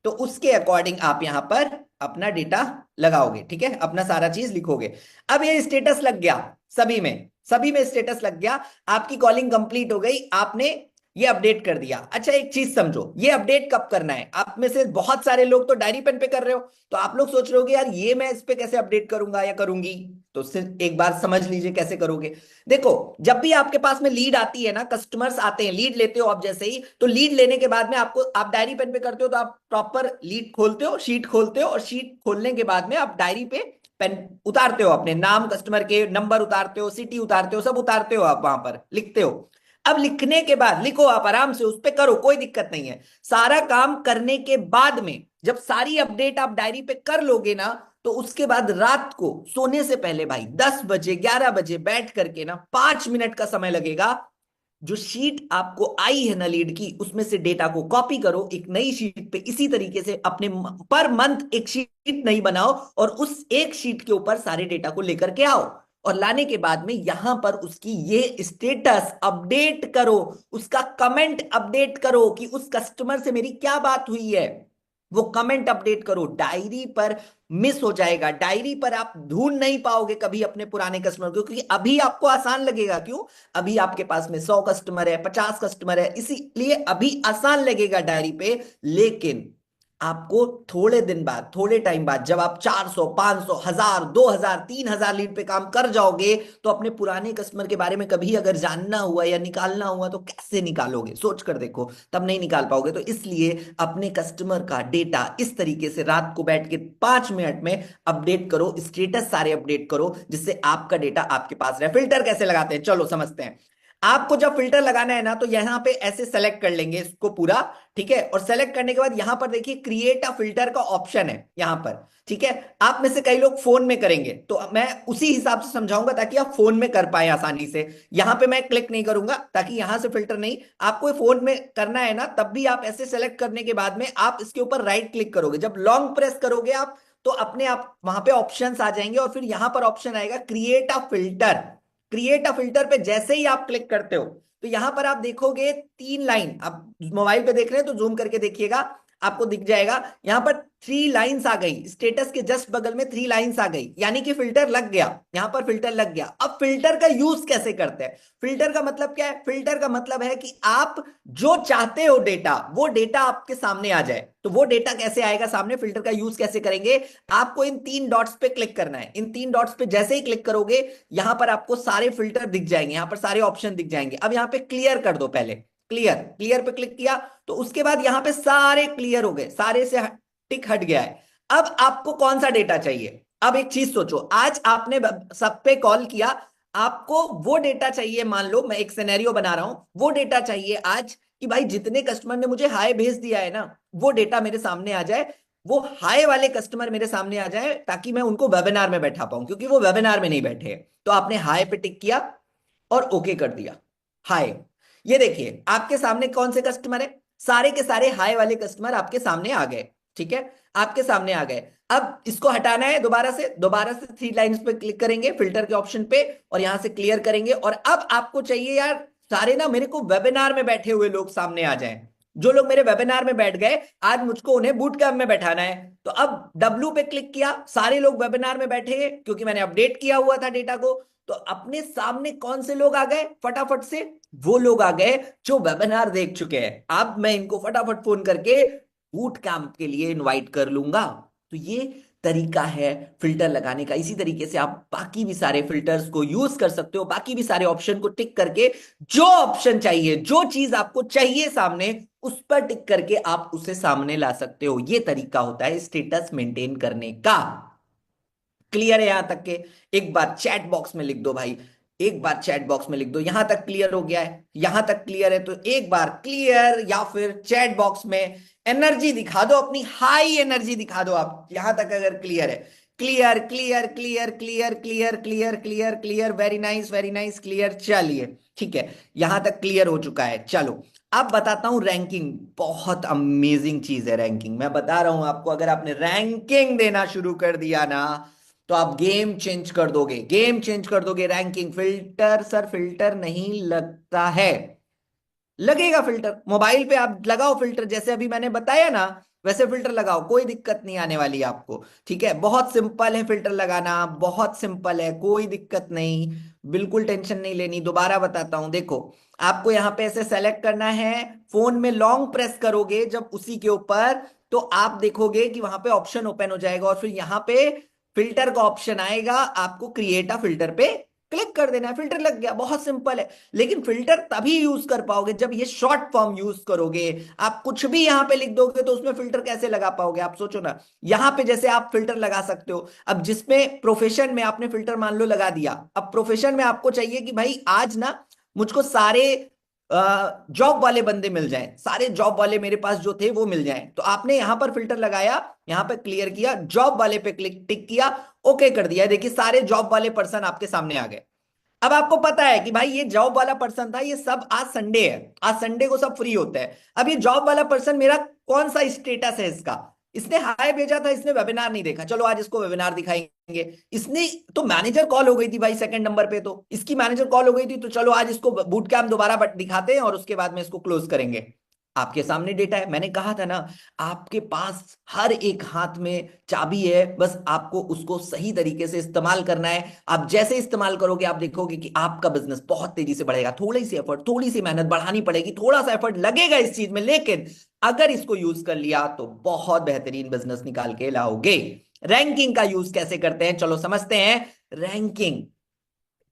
तो उसके अकॉर्डिंग आप यहां पर अपना डेटा लगाओगे, ठीक है, अपना सारा चीज लिखोगे। अब ये स्टेटस लग गया, सभी में स्टेटस लग गया, आपकी कॉलिंग कंप्लीट हो गई, आपने ये अपडेट कर दिया। अच्छा एक चीज समझो, ये अपडेट कब करना है, आप में से बहुत सारे लोग तो डायरी पेन पे कर रहे हो, तो आप लोग सोच रहे होगे यार ये मैं इस पे कैसे अपडेट करूंगा या करूंगी, तो सिर्फ एक बार समझ लीजिए कैसे करोगे। देखो, जब भी आपके पास में लीड आती है ना, कस्टमर्स आते हैं, लीड लेते हो आप जैसे ही, तो लीड लेने के बाद में आपको, आप डायरी पेन पे करते हो तो आप प्रॉपर लीड खोलते हो, शीट खोलते हो, और शीट खोलने के बाद में आप डायरी पे पेन उतारते हो, अपने नाम, कस्टमर के नंबर उतारते हो, सिटी उतारते हो, सब उतारते हो, आप वहां पर लिखते हो। अब लिखने के बाद लिखो, आप आराम से उस पे करो, कोई दिक्कत नहीं है। सारा काम करने के बाद में जब सारी अपडेट आप डायरी पे कर लोगे ना, तो उसके बाद रात को सोने से पहले भाई 10 बजे 11 बजे बैठ करके ना 5 मिनट का समय लगेगा, जो शीट आपको आई है ना लीड की, उसमें से डेटा को कॉपी करो एक नई शीट पे, इसी तरीके से अपने पर मंथ एक शीट नहीं बनाओ, और उस एक शीट के ऊपर सारे डेटा को लेकर के आओ, और लाने के बाद में यहां पर उसकी ये स्टेटस अपडेट करो, उसका कमेंट अपडेट करो कि उस कस्टमर से मेरी क्या बात हुई है, वो कमेंट अपडेट करो। डायरी पर मिस हो जाएगा, डायरी पर आप ढूंढ नहीं पाओगे कभी अपने पुराने कस्टमर को, क्योंकि अभी आपको आसान लगेगा, क्यों, अभी आपके पास में 100 कस्टमर है, 50 कस्टमर है, इसीलिए अभी आसान लगेगा डायरी पे। लेकिन आपको थोड़े दिन बाद, थोड़े टाइम बाद, जब आप 400 500 1000 2000 3000 लीड पे काम कर जाओगे, तो अपने पुराने कस्टमर के बारे में कभी अगर जानना हुआ या निकालना हुआ तो कैसे निकालोगे, सोच कर देखो, तब नहीं निकाल पाओगे। तो इसलिए अपने कस्टमर का डेटा इस तरीके से रात को बैठ के 5 मिनट में अपडेट करो, स्टेटस सारे अपडेट करो, जिससे आपका डेटा आपके पास रहे। फिल्टर कैसे लगाते हैं, चलो समझते हैं। आपको जब फिल्टर लगाना है ना, तो यहां पे ऐसे सेलेक्ट कर लेंगे इसको पूरा, ठीक है, और सेलेक्ट करने के बाद यहां पर देखिए क्रिएट अ फिल्टर का ऑप्शन है यहां पर, ठीक है। आप में से कई लोग फोन में करेंगे, तो मैं उसी हिसाब से समझाऊंगा ताकि आप फोन में कर पाए आसानी से। यहां पे मैं क्लिक नहीं करूंगा ताकि यहां से फिल्टर नहीं, आपको फोन में करना है ना, तब भी आप ऐसे सेलेक्ट करने के बाद में आप इसके ऊपर राइट क्लिक करोगे, जब लॉन्ग प्रेस करोगे आप, तो अपने आप वहां पे ऑप्शंस आ जाएंगे, और फिर यहां पर ऑप्शन आएगा create a filter. Create a filter पे जैसे ही आप क्लिक करते हो, तो यहां पर आप देखोगे 3 लाइन, आप मोबाइल पे देख रहे हैं तो जूम करके देखिएगा, आपको दिख जाएगा यहां पर 3 लाइन्स आ गई, स्टेटस के जस्ट बगल में 3 लाइन्स आ गई, यानी कि फिल्टर लग गया, यहां पर फिल्टर लग गया। अब फिल्टर का यूज कैसे करते हैं, फिल्टर का मतलब क्या है, फिल्टर का मतलब है कि आप जो चाहते हो डेटा, वो डेटा आपके सामने आ जाए। तो वो डेटा कैसे आएगा सामने, फिल्टर का यूज कैसे करेंगे, आपको इन 3 डॉट्स पे क्लिक करना है। इन 3 डॉट्स पे जैसे ही क्लिक करोगे, यहां पर आपको सारे फिल्टर दिख जाएंगे, यहां पर सारे ऑप्शन दिख जाएंगे। अब यहां पे क्लियर कर दो पहले, क्लियर, क्लियर पे क्लिक किया, तो उसके बाद यहां पे सारे क्लियर हो गए, सारे से टिक हट गया है। अब आपको कौन सा डेटा चाहिए, अब एक चीज सोचो, आज आपने सब पे कॉल किया, आपको वो डेटा चाहिए, मान लो मैं एक सिनेरियो बना रहा हूं, वो डेटा चाहिए आज कि भाई जितने कस्टमर ने मुझे हाय भेज दिया है ना, वो डेटा मेरे सामने आ जाए, वो हाय वाले कस्टमर मेरे सामने आ जाए, ताकि मैं उनको वेबिनार में बैठा पाऊं, क्योंकि वो वेबिनार में नहीं बैठे हैं। तो आपने हाय पे टिक किया और ओके कर दिया, हाय। ये देखिए आपके सामने कौन से कस्टमर है, सारे के सारे हाई वाले कस्टमर आपके सामने आ गए। ठीक है, आपके सामने आ गए। अब इसको हटाना है, दोबारा से थ्री लाइंस पे क्लिक करेंगे फिल्टर के ऑप्शन पे और यहां से क्लियर करेंगे। और अब आपको चाहिए यार सारे ना मेरे को वेबिनार में बैठे हुए लोग सामने आ जाएं। जो लोग मेरे वेबिनार में बैठ गए आज मुझको उन्हें बूट कैंप में बैठाना है। तो अब डब्ल्यू पे क्लिक किया, सारे लोग वेबिनार में बैठे हैं क्योंकि मैंने अपडेट किया हुआ था डेटा को। तो अपने सामने कौन से लोग आ गए फटाफट से, वो लोग आ गए जो वेबिनार देख चुके हैं। अब मैं इनको फटाफट फोन करके बूट कैंप के लिए इनवाइट कर लूंगा। तो ये तरीका है फिल्टर लगाने का। इसी तरीके से आप बाकी भी सारे फिल्टर्स को यूज कर सकते हो, बाकी भी सारे ऑप्शन को टिक करके जो ऑप्शन चाहिए, जो चीज आपको चाहिए सामने, उस पर टिक करके आप उसे सामने ला सकते हो। ये तरीका होता है स्टेटस मेंटेन करने का। क्लियर है यहां तक के? एक बार चैट बॉक्स में लिख दो भाई, एक बार चैट बॉक्स में लिख दो यहां तक क्लियर हो गया है। यहां तक क्लियर है तो एक बार क्लियर या फिर चैट बॉक्स में एनर्जी दिखा दो, अपनी हाई एनर्जी दिखा दो। आप यहां तक अगर क्लियर है, clear clear clear clear clear clear clear clear, very nice very nice, clear. चलिए ठीक है, यहां तक क्लियर हो चुका है। चलो अब बताता हूं रैंकिंग। बहुत अमेजिंग चीज है रैंकिंग, मैं बता रहा हूं आपको। अगर आपने रैंकिंग देना शुरू कर दिया ना तो आप गेम चेंज कर दोगे, गेम चेंज कर दोगे। रैंकिंग फिल्टर, सर फिल्टर नहीं लगता है। लगेगा फिल्टर, मोबाइल पे आप लगाओ फिल्टर, जैसे अभी मैंने बताया ना वैसे फिल्टर लगाओ, कोई दिक्कत नहीं आने वाली आपको। ठीक है, बहुत सिंपल है फिल्टर लगाना, बहुत सिंपल है, कोई दिक्कत नहीं, बिल्कुल टेंशन नहीं लेनी। दोबारा बताता हूं, देखो आपको यहां पे ऐसे सेलेक्ट करना है, फोन में लॉन्ग प्रेस करोगे जब उसी के ऊपर, तो आप देखोगे कि वहां पे ऑप्शन ओपन हो जाएगा और फिर यहां पे फिल्टर का ऑप्शन आएगा। आपको क्रिएट अ फिल्टर पे क्लिक कर देना है, फिल्टर लग गया। बहुत सिंपल है। लेकिन फिल्टर तभी यूज कर पाओगे जब ये शॉर्ट फॉर्म यूज करोगे। आप कुछ भी यहां पे लिख दोगे तो उसमें फिल्टर कैसे लगा पाओगे? आप सोचो ना। यहां पे जैसे आप फिल्टर लगा सकते हो, अब जिसमें प्रोफेशन में आपने फिल्टर मान लो लगा दिया, अब प्रोफेशन में आपको चाहिए कि भाई आज ना मुझको सारे जॉब वाले बंदे मिल जाएं, सारे जॉब वाले मेरे पास जो थे वो मिल जाएं। तो आपने यहां पर फिल्टर लगाया, यहां पे क्लियर किया, जॉब वाले पे क्लिक टिक किया, ओके कर दिया। देखिए सारे जॉब वाले पर्सन आपके सामने आ गए। अब आपको पता है कि भाई ये जॉब वाला पर्सन था, ये सब आज संडे है, आज संडे को सब फ्री होते हैं। अब ये जॉब वाला पर्सन मेरा कौन सा स्टेटस है इसका? इसने हाय भेजा था, इसने वेबिनार नहीं देखा, चलो आज इसको वेबिनार दिखाएंगे। इसने तो मैनेजर कॉल हो गई थी भाई सेकंड नंबर पे, तो इसकी मैनेजर कॉल हो गई थी, तो चलो आज इसको बूट कैंप दोबारा दिखाते हैं और उसके बाद में इसको क्लोज करेंगे। आपके सामने डेटा है, मैंने कहा था ना आपके पास हर एक हाथ में चाबी है, बस आपको उसको सही तरीके से इस्तेमाल करना है। आप जैसे इस्तेमाल करोगे आप देखोगे कि आपका बिजनेस बहुत तेजी से बढ़ेगा। थोड़ी सी एफर्ट, थोड़ी सी मेहनत बढ़ानी पड़ेगी, थोड़ा सा एफर्ट लगेगा इस चीज में, लेकिन अगर इसको यूज कर लिया तो बहुत बेहतरीन बिजनेस निकाल के लाओगे। रैंकिंग का यूज कैसे करते हैं चलो समझते हैं। Ranking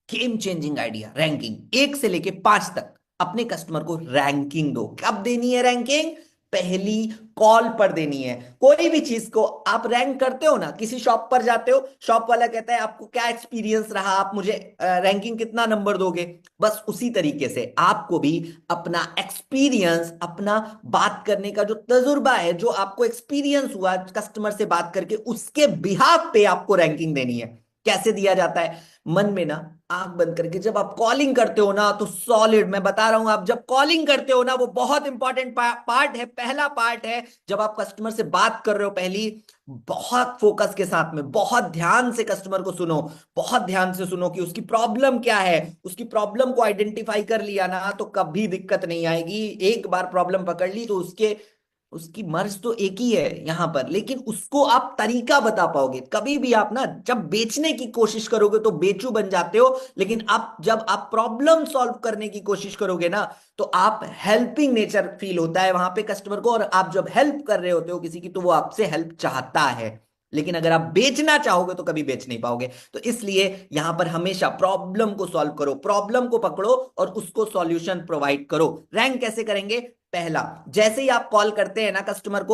game changing idea. Ranking 1 से लेके 5 तक अपने कस्टमर को रैंकिंग दो। कब देनी है रैंकिंग? पहली कॉल पर देनी है। कोई भी चीज को आप रैंक करते हो ना, किसी शॉप पर जाते हो, शॉप वाला कहता है आपको क्या एक्सपीरियंस रहा, आप मुझे रैंकिंग कितना नंबर दोगे, बस उसी तरीके से आपको भी अपना एक्सपीरियंस, अपना बात करने का जो तजुर्बा है, जो आपको एक्सपीरियंस हुआ कस्टमर से बात करके, उसके बिहाफ पे आपको रैंकिंग देनी है। कैसे दिया जाता है? मन में ना आंख बंद करके जब आप कॉलिंग करते हो ना, तो सॉलिड, मैं बता रहा हूं, आप जब कॉलिंग करते हो ना, वो बहुत इंपॉर्टेंट पार्ट है, पहला पार्ट है। जब आप कस्टमर से बात कर रहे हो पहली, बहुत फोकस के साथ में, बहुत ध्यान से कस्टमर को सुनो, बहुत ध्यान से सुनो कि उसकी प्रॉब्लम क्या है। उसकी प्रॉब्लम को आइडेंटिफाई कर लिया ना तो कभी दिक्कत नहीं आएगी। एक बार प्रॉब्लम पकड़ ली तो उसके उसकी मर्ज तो एक ही है यहां पर, लेकिन उसको आप तरीका बता पाओगे। कभी भी आप ना जब बेचने की कोशिश करोगे तो बेचू बन जाते हो, लेकिन आप जब आप प्रॉब्लम सॉल्व करने की कोशिश करोगे ना तो आप हेल्पिंग नेचर फील होता है वहां पे कस्टमर को। और आप जब हेल्प कर रहे होते हो किसी की तो वो आपसे हेल्प चाहता है। लेकिन अगर आप बेचना चाहोगे तो कभी बेच नहीं पाओगे। तो इसलिए यहां पर हमेशा प्रॉब्लम को सॉल्व करो, प्रॉब्लम को पकड़ो और उसको सॉल्यूशन प्रोवाइड करो। रैंक कैसे करेंगे? पहला, जैसे ही आप कॉल करते हैं ना कस्टमर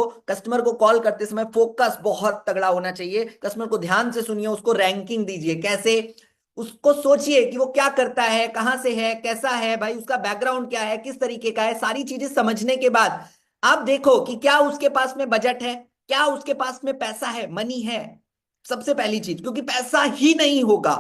को कॉल करते समय फोकस बहुत तगड़ा होना चाहिए। कस्टमर को ध्यान से सुनिए, उसको रैंकिंग दीजिए। कैसे? उसको सोचिए कि वो क्या करता है, कहां से है, कैसा है, भाई उसका बैकग्राउंड क्या है, किस तरीके का है। सारी चीजें समझने के बाद आप देखो कि क्या उसके पास में बजट है, क्या उसके पास में पैसा है, मनी है। सबसे पहली चीज, क्योंकि पैसा ही नहीं होगा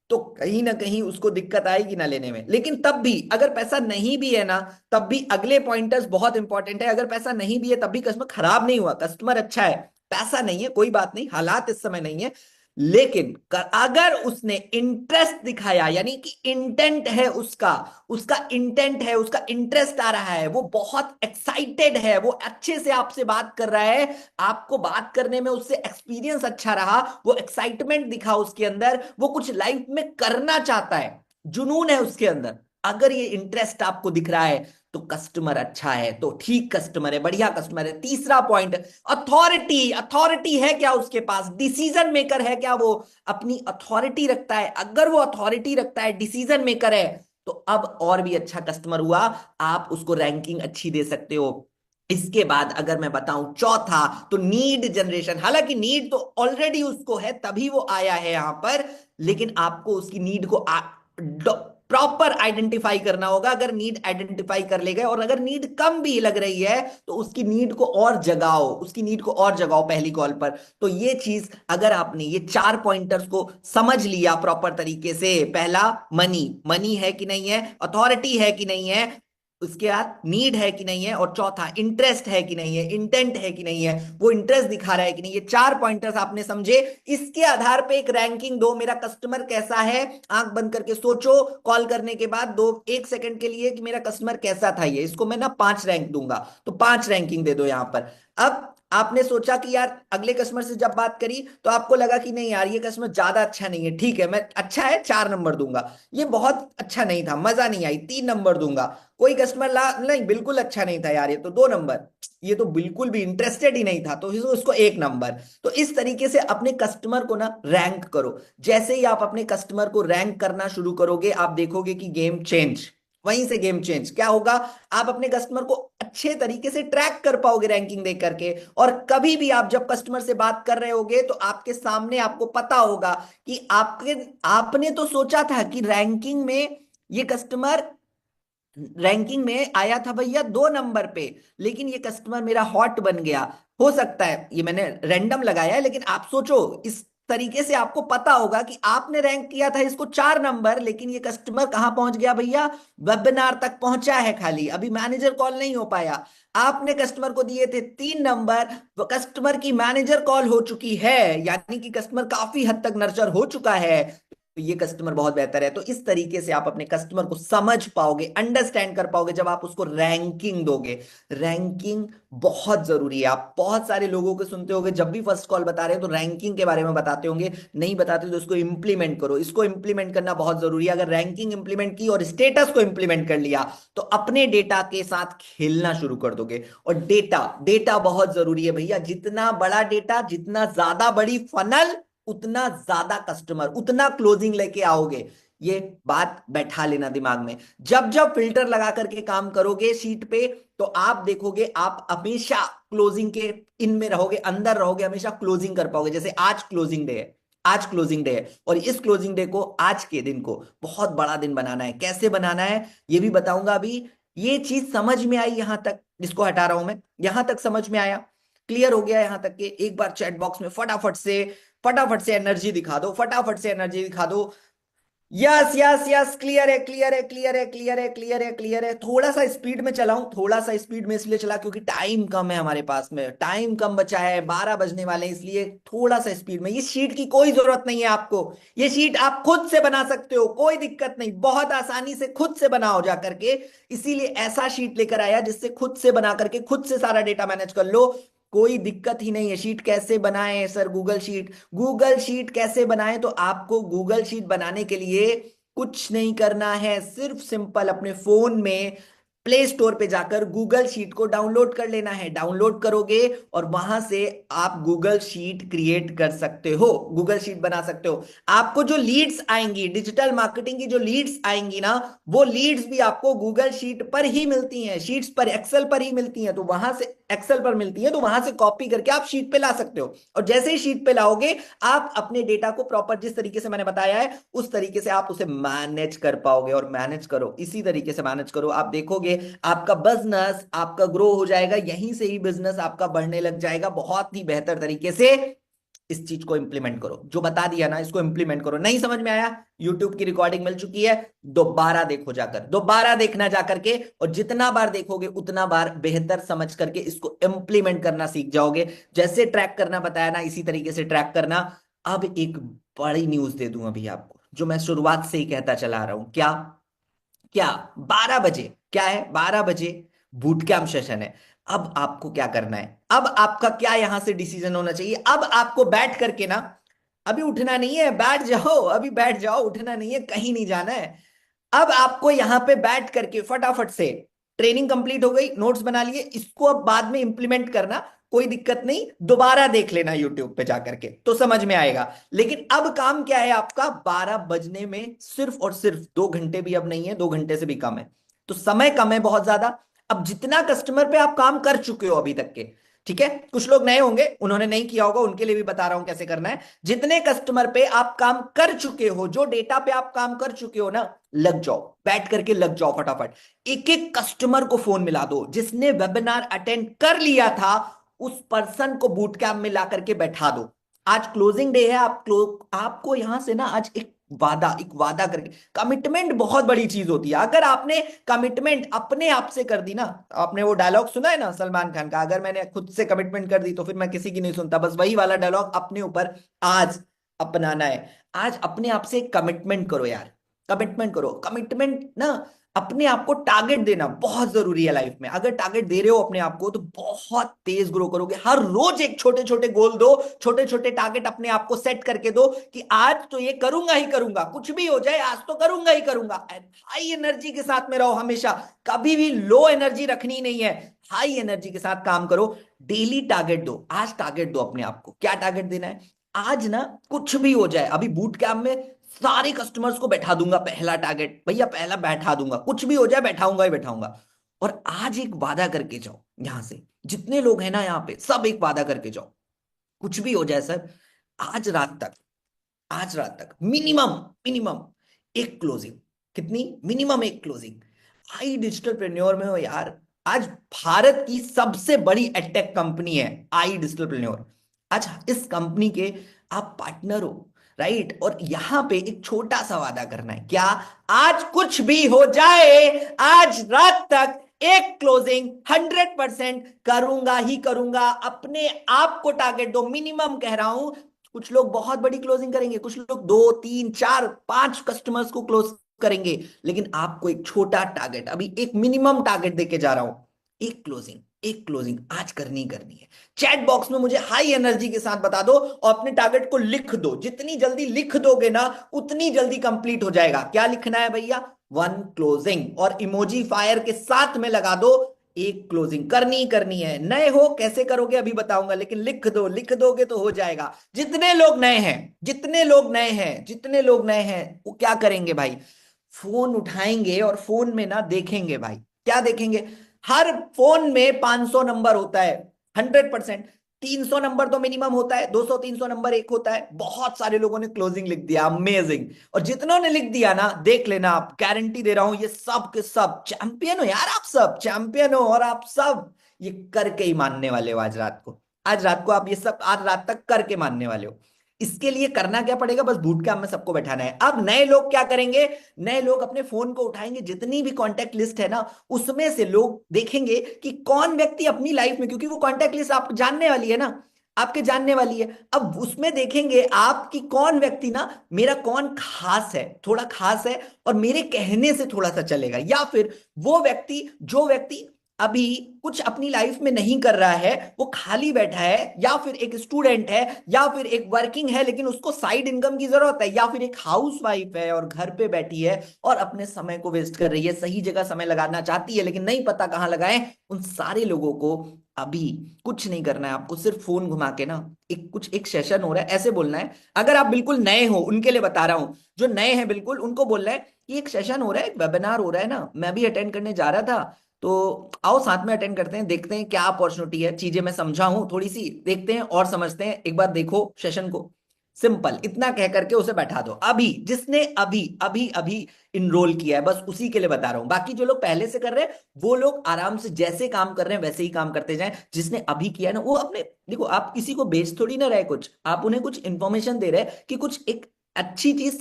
तो कहीं ना कहीं उसको दिक्कत आएगी ना लेने में। लेकिन तब भी अगर पैसा नहीं भी है ना, तब भी अगले पॉइंटर्स बहुत इंपॉर्टेंट है। अगर पैसा नहीं भी है तब भी कस्टमर खराब नहीं हुआ, कस्टमर अच्छा है। पैसा नहीं है कोई बात नहीं, हालात इस समय नहीं है, लेकिन अगर उसने इंटरेस्ट दिखाया, यानी कि इंटेंट है उसका, उसका इंटेंट है, उसका इंटरेस्ट आ रहा है, वो बहुत एक्साइटेड है, वो अच्छे से आपसे बात कर रहा है, आपको बात करने में उससे एक्सपीरियंस अच्छा रहा, वो एक्साइटमेंट दिखा उसके अंदर, वो कुछ लाइफ में करना चाहता है, जुनून है उसके अंदर, अगर ये इंटरेस्ट आपको दिख रहा है तो कस्टमर अच्छा है, तो ठीक कस्टमर है, बढ़िया कस्टमर है। तीसरा पॉइंट, अथॉरिटी। अथॉरिटी है क्या उसके पास, डिसीजन मेकर है क्या, वो अपनी अथॉरिटी रखता है। अगर वो अथॉरिटी रखता है, डिसीजन मेकर है, तो अब और भी अच्छा कस्टमर हुआ, आप उसको रैंकिंग अच्छी दे सकते हो। इसके बाद अगर मैं बताऊं चौथा, तो नीड जनरेशन। हालांकि नीड तो ऑलरेडी उसको है तभी वो आया है यहां पर, लेकिन आपको उसकी नीड को प्रॉपर आइडेंटिफाई करना होगा। अगर नीड आइडेंटिफाई कर ले गए, और अगर नीड कम भी लग रही है तो उसकी नीड को और जगाओ, उसकी नीड को और जगाओ पहली कॉल पर। तो ये चीज अगर आपने ये चार पॉइंटर्स को समझ लिया प्रॉपर तरीके से, पहला मनी, मनी है कि नहीं है, अथॉरिटी है कि नहीं है, उसके बाद नीड है कि नहीं है, और चौथा इंटरेस्ट है कि नहीं है, इंटेंट है कि नहीं है, वो इंटरेस्ट दिखा रहा है कि नहीं, ये चार पॉइंटर्स आपने समझे। इसके आधार पे एक रैंकिंग दो, मेरा कस्टमर कैसा है। आंख बंद करके सोचो कॉल करने के बाद दो एक सेकंड के लिए कि मेरा कस्टमर कैसा था, ये इसको मैं ना 5 रैंक दूंगा, तो 5 रैंकिंग दे दो यहां पर। अब आपने सोचा कि यार अगले कस्टमर से जब बात करी तो आपको लगा कि नहीं यार ये कस्टमर ज्यादा अच्छा नहीं है, ठीक है मैं अच्छा है 4 नंबर दूंगा, ये बहुत अच्छा नहीं था, मजा नहीं आई, 3 नंबर दूंगा। कोई कस्टमर ला नहीं बिल्कुल अच्छा नहीं था यार, ये तो 2 नंबर, ये तो बिल्कुल भी इंटरेस्टेड ही नहीं था, तो उसको 1 नंबर। तो इस तरीके से अपने कस्टमर को ना रैंक करो। जैसे ही आप अपने कस्टमर को रैंक करना शुरू करोगे, आप देखोगे कि गेम चेंज, वहीं से गेम चेंज क्या होगा, आप अपने कस्टमर को अच्छे तरीके से ट्रैक कर पाओगे रैंकिंग देख करके। और कभी भी आप जब कस्टमर से बात कर रहे होगे तो आपके सामने आपको पता होगा कि आपके आपने तो सोचा था कि रैंकिंग में ये कस्टमर रैंकिंग में आया था भैया 2 नंबर पे, लेकिन ये कस्टमर मेरा हॉट बन गया। हो सकता है ये मैंने रैंडम लगाया है, लेकिन आप सोचो इस तरीके से आपको पता होगा कि आपने रैंक किया था इसको 4 नंबर, लेकिन ये कस्टमर कहां पहुंच गया भैया, वेबिनार तक पहुंचा है खाली, अभी मैनेजर कॉल नहीं हो पाया। आपने कस्टमर को दिए थे 3 नंबर, वो कस्टमर की मैनेजर कॉल हो चुकी है, यानी कि कस्टमर काफी हद तक नर्चर हो चुका है, तो ये कस्टमर बहुत बेहतर है। तो इस तरीके से आप अपने कस्टमर को समझ पाओगे, अंडरस्टैंड कर पाओगे जब आप उसको रैंकिंग दोगे। रैंकिंग बहुत जरूरी है। आप बहुत सारे लोगों को सुनते होंगे जब भी फर्स्ट कॉल बता रहे हैं तो रैंकिंग के बारे में बताते होंगे, नहीं बताते तो इसको इंप्लीमेंट करो, इसको इंप्लीमेंट करना बहुत जरूरी है। अगर रैंकिंग इंप्लीमेंट की और स्टेटस को इंप्लीमेंट कर लिया तो अपने डेटा के साथ खेलना शुरू कर दोगे। और डेटा, डेटा बहुत जरूरी है भैया, जितना बड़ा डेटा, जितना ज्यादा बड़ी फनल, उतना ज्यादा कस्टमर, उतना क्लोजिंग लेके आओगे। ये बात बैठा लेना दिमाग में। जब जब फिल्टर लगा करके काम करोगे शीट पे, तो आप देखोगे आप हमेशा क्लोजिंग के इनमें रहोगे, अंदर रहोगे, हमेशा क्लोजिंग कर पाओगे। जैसे आज क्लोजिंग डे है, आज क्लोजिंग डे है, और इस क्लोजिंग डे को, आज के दिन को बहुत बड़ा दिन बनाना है। कैसे बनाना है ये भी बताऊंगा अभी। ये चीज समझ में आई यहां तक, जिसको हटा रहा हूं मैं, यहां तक समझ में आया, क्लियर हो गया यहां तक के। एक बार चैट बॉक्स में फटाफट से एनर्जी दिखा दो, फटाफट से एनर्जी दिखा दो। यस यस यस, क्लियर है क्लियर है क्लियर है क्लियर है क्लियर है क्लियर है। थोड़ा सा स्पीड में चलाऊं, थोड़ा सा स्पीड में इसलिए चला क्योंकि टाइम कम है हमारे पास में, टाइम कम बचा है, 12 बजने वाले हैं, इसलिए थोड़ा सा स्पीड में। ये शीट की कोई जरूरत नहीं है आपको, ये शीट आप खुद से बना सकते हो, कोई दिक्कत नहीं, बहुत आसानी से खुद से बनाओ जा करके। इसीलिए ऐसा शीट लेकर आया जिससे खुद से बना करके खुद से सारा डेटा मैनेज कर लो, कोई दिक्कत ही नहीं है। शीट कैसे बनाएं sir, Google sheet, Google sheet कैसे बनाएं, तो आपको गूगल शीट बनाने के लिए कुछ नहीं करना है, सिर्फ सिंपल अपने फोन में प्ले स्टोर पे जाकर गूगल शीट को डाउनलोड कर लेना है। डाउनलोड करोगे और वहां से आप गूगल शीट क्रिएट कर सकते हो, गूगल शीट बना सकते हो। आपको जो लीड्स आएंगी, डिजिटल मार्केटिंग की जो लीड्स आएंगी ना, वो लीड्स भी आपको गूगल शीट पर ही मिलती हैं, शीट्स पर, एक्सेल पर ही मिलती हैं। तो वहां से, एक्सेल पर मिलती है तो वहां से कॉपी करके आप शीट पे ला सकते हो। और जैसे ही शीट पे लाओगे, आप अपने डेटा को प्रॉपर जिस तरीके से मैंने बताया है उस तरीके से आप उसे मैनेज कर पाओगे। और मैनेज करो, इसी तरीके से मैनेज करो, आप देखोगे आपका बिजनेस आपका ग्रो हो जाएगा, यहीं से ही बिजनेस आपका बढ़ने लग जाएगा बहुत ही बेहतर तरीके से। इस चीज को इंप्लीमेंट करो, जो बता दिया ना इसको इंप्लीमेंट करो। नहीं समझ में आया, यूट्यूब की रिकॉर्डिंग मिल चुकी है, दोबारा देखो जाकर, दोबारा देखना जाकर के, और जितना बार देखोगे उतना बार बेहतर समझ करके इसको इंप्लीमेंट करना सीख जाओगे। जैसे ट्रैक करना बताया ना, इसी तरीके से ट्रैक करना। अब एक बड़ी न्यूज दे दूं अभी आपको, जो मैं शुरुआत से ही कहता चला आ रहा हूं। क्या? क्या? 12 बजे, क्या है, 12 बजे बूट कैंप सेशन है। अब आपको क्या करना है, अब आपका क्या यहां से डिसीजन होना चाहिए, अब आपको बैठ करके ना, अभी उठना नहीं है, बैठ जाओ, अभी बैठ जाओ, उठना नहीं है, कहीं नहीं जाना है। अब आपको यहां पे बैठ करके फटाफट से, ट्रेनिंग कंप्लीट हो गई, नोट्स बना लिए, इसको अब बाद में इंप्लीमेंट करना, कोई दिक्कत नहीं, दोबारा देख लेना यूट्यूब पे जाकर के तो समझ में आएगा। लेकिन अब काम क्या है आपका, 12 बजने में सिर्फ और सिर्फ 2 घंटे भी अब नहीं है, 2 घंटे से भी कम है, तो समय कम है बहुत ज्यादा। अब जितना कस्टमर पे आप काम कर चुके हो अभी तक के, ठीक है, कुछ लोग नए होंगे उन्होंने नहीं किया होगा, उनके लिए भी बता रहा हूं कैसे करना है। जितने कस्टमर पे आप काम कर चुके हो, जो डेटा पे आप काम कर चुके हो ना, लग जाओ, बैठ करके लग जाओ फटाफट। एक एक कस्टमर को फोन मिला दो, जिसने वेबिनार अटेंड कर लिया था उस पर्सन को बूट कैंप में ला करके बैठा दो। आज क्लोजिंग डे है, आपको यहां से ना आज एक वादा करके, कमिटमेंट बहुत बड़ी चीज होती है। अगर आपने कमिटमेंट अपने आप से कर दी ना, आपने वो डायलॉग सुना है ना सलमान खान का, अगर मैंने खुद से कमिटमेंट कर दी तो फिर मैं किसी की नहीं सुनता, बस वही वाला डायलॉग अपने ऊपर आज अपनाना है। आज अपने आप से कमिटमेंट करो यार, कमिटमेंट करो, कमिटमेंट ना, अपने आप को टारगेट देना बहुत जरूरी है लाइफ में। अगर टारगेट दे रहे हो अपने आप को तो बहुत तेज ग्रो करोगे। हर रोज एक छोटे छोटे गोल दो, छोटे छोटे टारगेट अपने आप को सेट करके दो कि आज तो ये करूंगा ही करूंगा, कुछ भी हो जाए आज तो करूंगा ही करूंगा। हाई एनर्जी के साथ में रहो हमेशा, कभी भी लो एनर्जी रखनी नहीं है, हाई एनर्जी के साथ काम करो। डेली टारगेट दो, आज टारगेट दो अपने आप को। क्या टारगेट देना है आज ना, कुछ भी हो जाए, अभी बूट कैंप में सारे कस्टमर्स को बैठा दूंगा, पहला टारगेट भैया, पहला बैठा दूंगा, कुछ भी हो जाए बैठाऊंगा ही बैठाऊंगा। और आज एक वादा करके जाओ यहां से, जितने लोग हैं ना यहाँ पे सब एक वादा करके जाओ, कुछ भी हो जाए सर, आज रात तक, आज रात तक मिनिमम, मिनिमम एक क्लोजिंग। कितनी? मिनिमम एक क्लोजिंग। आई डिजिटल प्रेन्योर में हो यार, आज भारत की सबसे बड़ी एडटेक कंपनी है आई डिजिटल प्रेन्योर। आज इस कंपनी के आप पार्टनर हो, राइट? और यहां पे एक छोटा सा वादा करना है, क्या? आज कुछ भी हो जाए, आज रात तक एक क्लोजिंग 100% करूंगा ही करूंगा। अपने आप को टारगेट दो, मिनिमम कह रहा हूं। कुछ लोग बहुत बड़ी क्लोजिंग करेंगे, कुछ लोग 2 3 4 5 कस्टमर्स को क्लोज करेंगे, लेकिन आपको एक छोटा टारगेट, अभी एक मिनिमम टारगेट देके जा रहा हूं, एक क्लोजिंग, एक क्लोजिंग आज करनी ही करनी है। चैट बॉक्स में मुझे हाई एनर्जी के साथ बता दो और अपने टारगेट को लिख दो। जितनी जल्दी लिख दोगे ना उतनी जल्दी कंप्लीट हो जाएगा। क्या लिखना है भैया? 1 क्लोजिंग, और इमोजी फायर के साथ में लगा दो, एक क्लोजिंग करनी ही करनी है। नए हो कैसे करोगे अभी बताऊंगा, लेकिन लिख दो, लिख दोगे तो हो जाएगा। जितने लोग नए हैं, जितने लोग नए हैं, जितने लोग नए हैं, वो क्या करेंगे भाई? फोन उठाएंगे और फोन में ना देखेंगे भाई, क्या देखेंगे? हर फोन में 500 नंबर होता है, 100%। 300 नंबर तो मिनिमम होता है, 200 300 नंबर एक होता है। बहुत सारे लोगों ने क्लोजिंग लिख दिया, अमेजिंग। और जितनों ने लिख दिया ना, देख लेना, आप गारंटी दे रहा हूं, ये सब के सब चैंपियन हो यार, आप सब चैंपियन हो, और आप सब ये करके ही मानने वाले हो। आज रात को, आज रात को आप ये सब आज रात तक करके मानने वाले हो। इसके लिए करना क्या पड़ेगा? बस बूट कैंप में सबको बैठाना है। अब नए लोग क्या करेंगे? नए लोग अपने फोन को उठाएंगे, जितनी भी कांटेक्ट लिस्ट है ना उसमें से लोग देखेंगे कि कौन व्यक्ति अपनी लाइफ में, क्योंकि वो कांटेक्ट लिस्ट आप जानने वाली है ना, आपके जानने वाली है, अब उसमें देखेंगे आपकी कौन व्यक्ति ना, मेरा कौन खास है, थोड़ा खास है और मेरे कहने से थोड़ा सा चलेगा, या फिर वो व्यक्ति, जो व्यक्ति अभी कुछ अपनी लाइफ में नहीं कर रहा है, वो खाली बैठा है, या फिर एक स्टूडेंट है, या फिर एक वर्किंग है लेकिन उसको साइड इनकम की जरूरत है, या फिर एक हाउस वाइफ है और घर पे बैठी है और अपने समय को वेस्ट कर रही है, सही जगह समय लगाना चाहती है लेकिन नहीं पता कहां लगाए। उन सारे लोगों को अभी कुछ नहीं करना है, आपको सिर्फ फोन घुमा के ना, एक सेशन हो रहा है ऐसे बोलना है। अगर आप बिल्कुल नए हो उनके लिए बता रहा हूं, जो नए हैं बिल्कुल उनको बोलना है कि एक सेशन हो रहा है, एक वेबिनार हो रहा है ना, मैं भी अटेंड करने जा रहा था, तो आओ साथ में अटेंड करते हैं, देखते हैं क्या अपॉर्चुनिटी है। चीजें मैं समझा हूं थोड़ी सी, देखते हैं और समझते हैं, एक बार देखो सेशन को। सिंपल इतना कह करके उसे बैठा दो। अभी जिसने अभी अभी अभी इनरोल किया है, बस उसी के लिए बता रहा हूं। बाकी जो लोग पहले से कर रहे हैं वो लोग आराम से जैसे काम कर रहे हैं वैसे ही काम करते जाएं। जिसने अभी किया है ना वो अपने, देखो आप किसी को बेच थोड़ी ना रहे कुछ, आप उन्हें कुछ इंफॉर्मेशन दे रहे हैं कि कुछ एक अच्छी चीज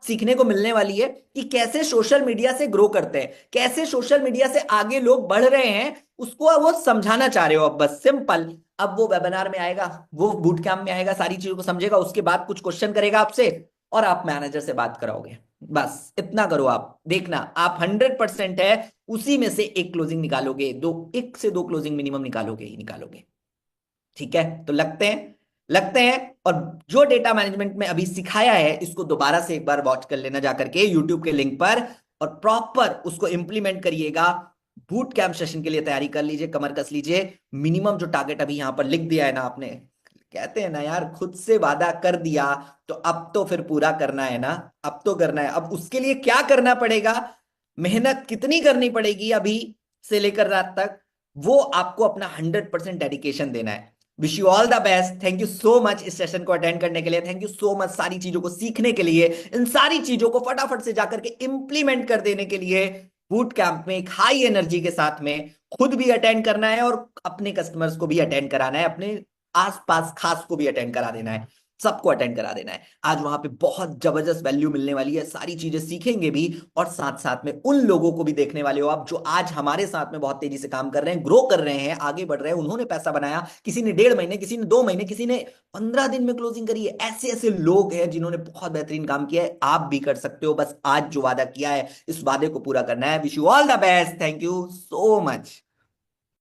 सीखने को मिलने वाली है कि कैसे सोशल मीडिया से ग्रो करते हैं, कैसे सोशल मीडिया से आगे लोग बढ़ रहे हैं, उसको वो समझाना चाह रहे हो। अब बस सिंपल, अब वो वेबिनार में आएगा, वो बूट कैंप में आएगा, सारी चीजों को समझेगा, उसके बाद कुछ क्वेश्चन करेगा आपसे और आप मैनेजर से बात कराओगे। बस इतना करो, आप देखना आप 100% है उसी में से एक क्लोजिंग निकालोगे, दो, एक से दो क्लोजिंग मिनिमम निकालोगे ही निकालोगे। ठीक है, तो लगते हैं। और जो डेटा मैनेजमेंट में अभी सिखाया है इसको दोबारा से एक बार वॉच कर लेना जाकर के यूट्यूब के लिंक पर, और प्रॉपर उसको इंप्लीमेंट करिएगा। बूट कैंप सेशन के लिए तैयारी कर लीजिए, कमर कस लीजिए। मिनिमम जो टारगेट अभी यहां पर लिख दिया है ना आपने, कहते हैं ना यार, खुद से वादा कर दिया तो अब तो फिर पूरा करना है ना। अब तो करना है, अब उसके लिए क्या करना पड़ेगा, मेहनत कितनी करनी पड़ेगी अभी से लेकर रात तक, वो आपको अपना 100% डेडिकेशन देना है। Wish you all the best. Thank you so much इस सेशन को अटेंड करने के लिए, थैंक यू सो मच सारी चीजों को सीखने के लिए, इन सारी चीजों को फटाफट से जाकर के इंप्लीमेंट कर देने के लिए। बूट कैंप में एक हाई एनर्जी के साथ में खुद भी अटेंड करना है और अपने कस्टमर्स को भी अटेंड कराना है, अपने आसपास खास को भी अटेंड करा देना है, सबको अटेंड करा देना है। आज वहां पे बहुत जबरदस्त वैल्यू मिलने वाली है, सारी चीजें सीखेंगे भी और साथ साथ में उन लोगों को भी देखने वाले हो आप जो आज हमारे साथ में बहुत तेजी से काम कर रहे हैं, ग्रो कर रहे हैं, आगे बढ़ रहे हैं। उन्होंने पैसा बनाया, किसी ने 1.5 महीने, किसी ने 2 महीने, किसी ने 15 दिन में क्लोजिंग करी है। ऐसे ऐसे लोग हैं जिन्होंने बहुत बेहतरीन काम किया है, आप भी कर सकते हो। बस आज जो वादा किया है इस वादे को पूरा करना है। Wish you all the best, thank you so much.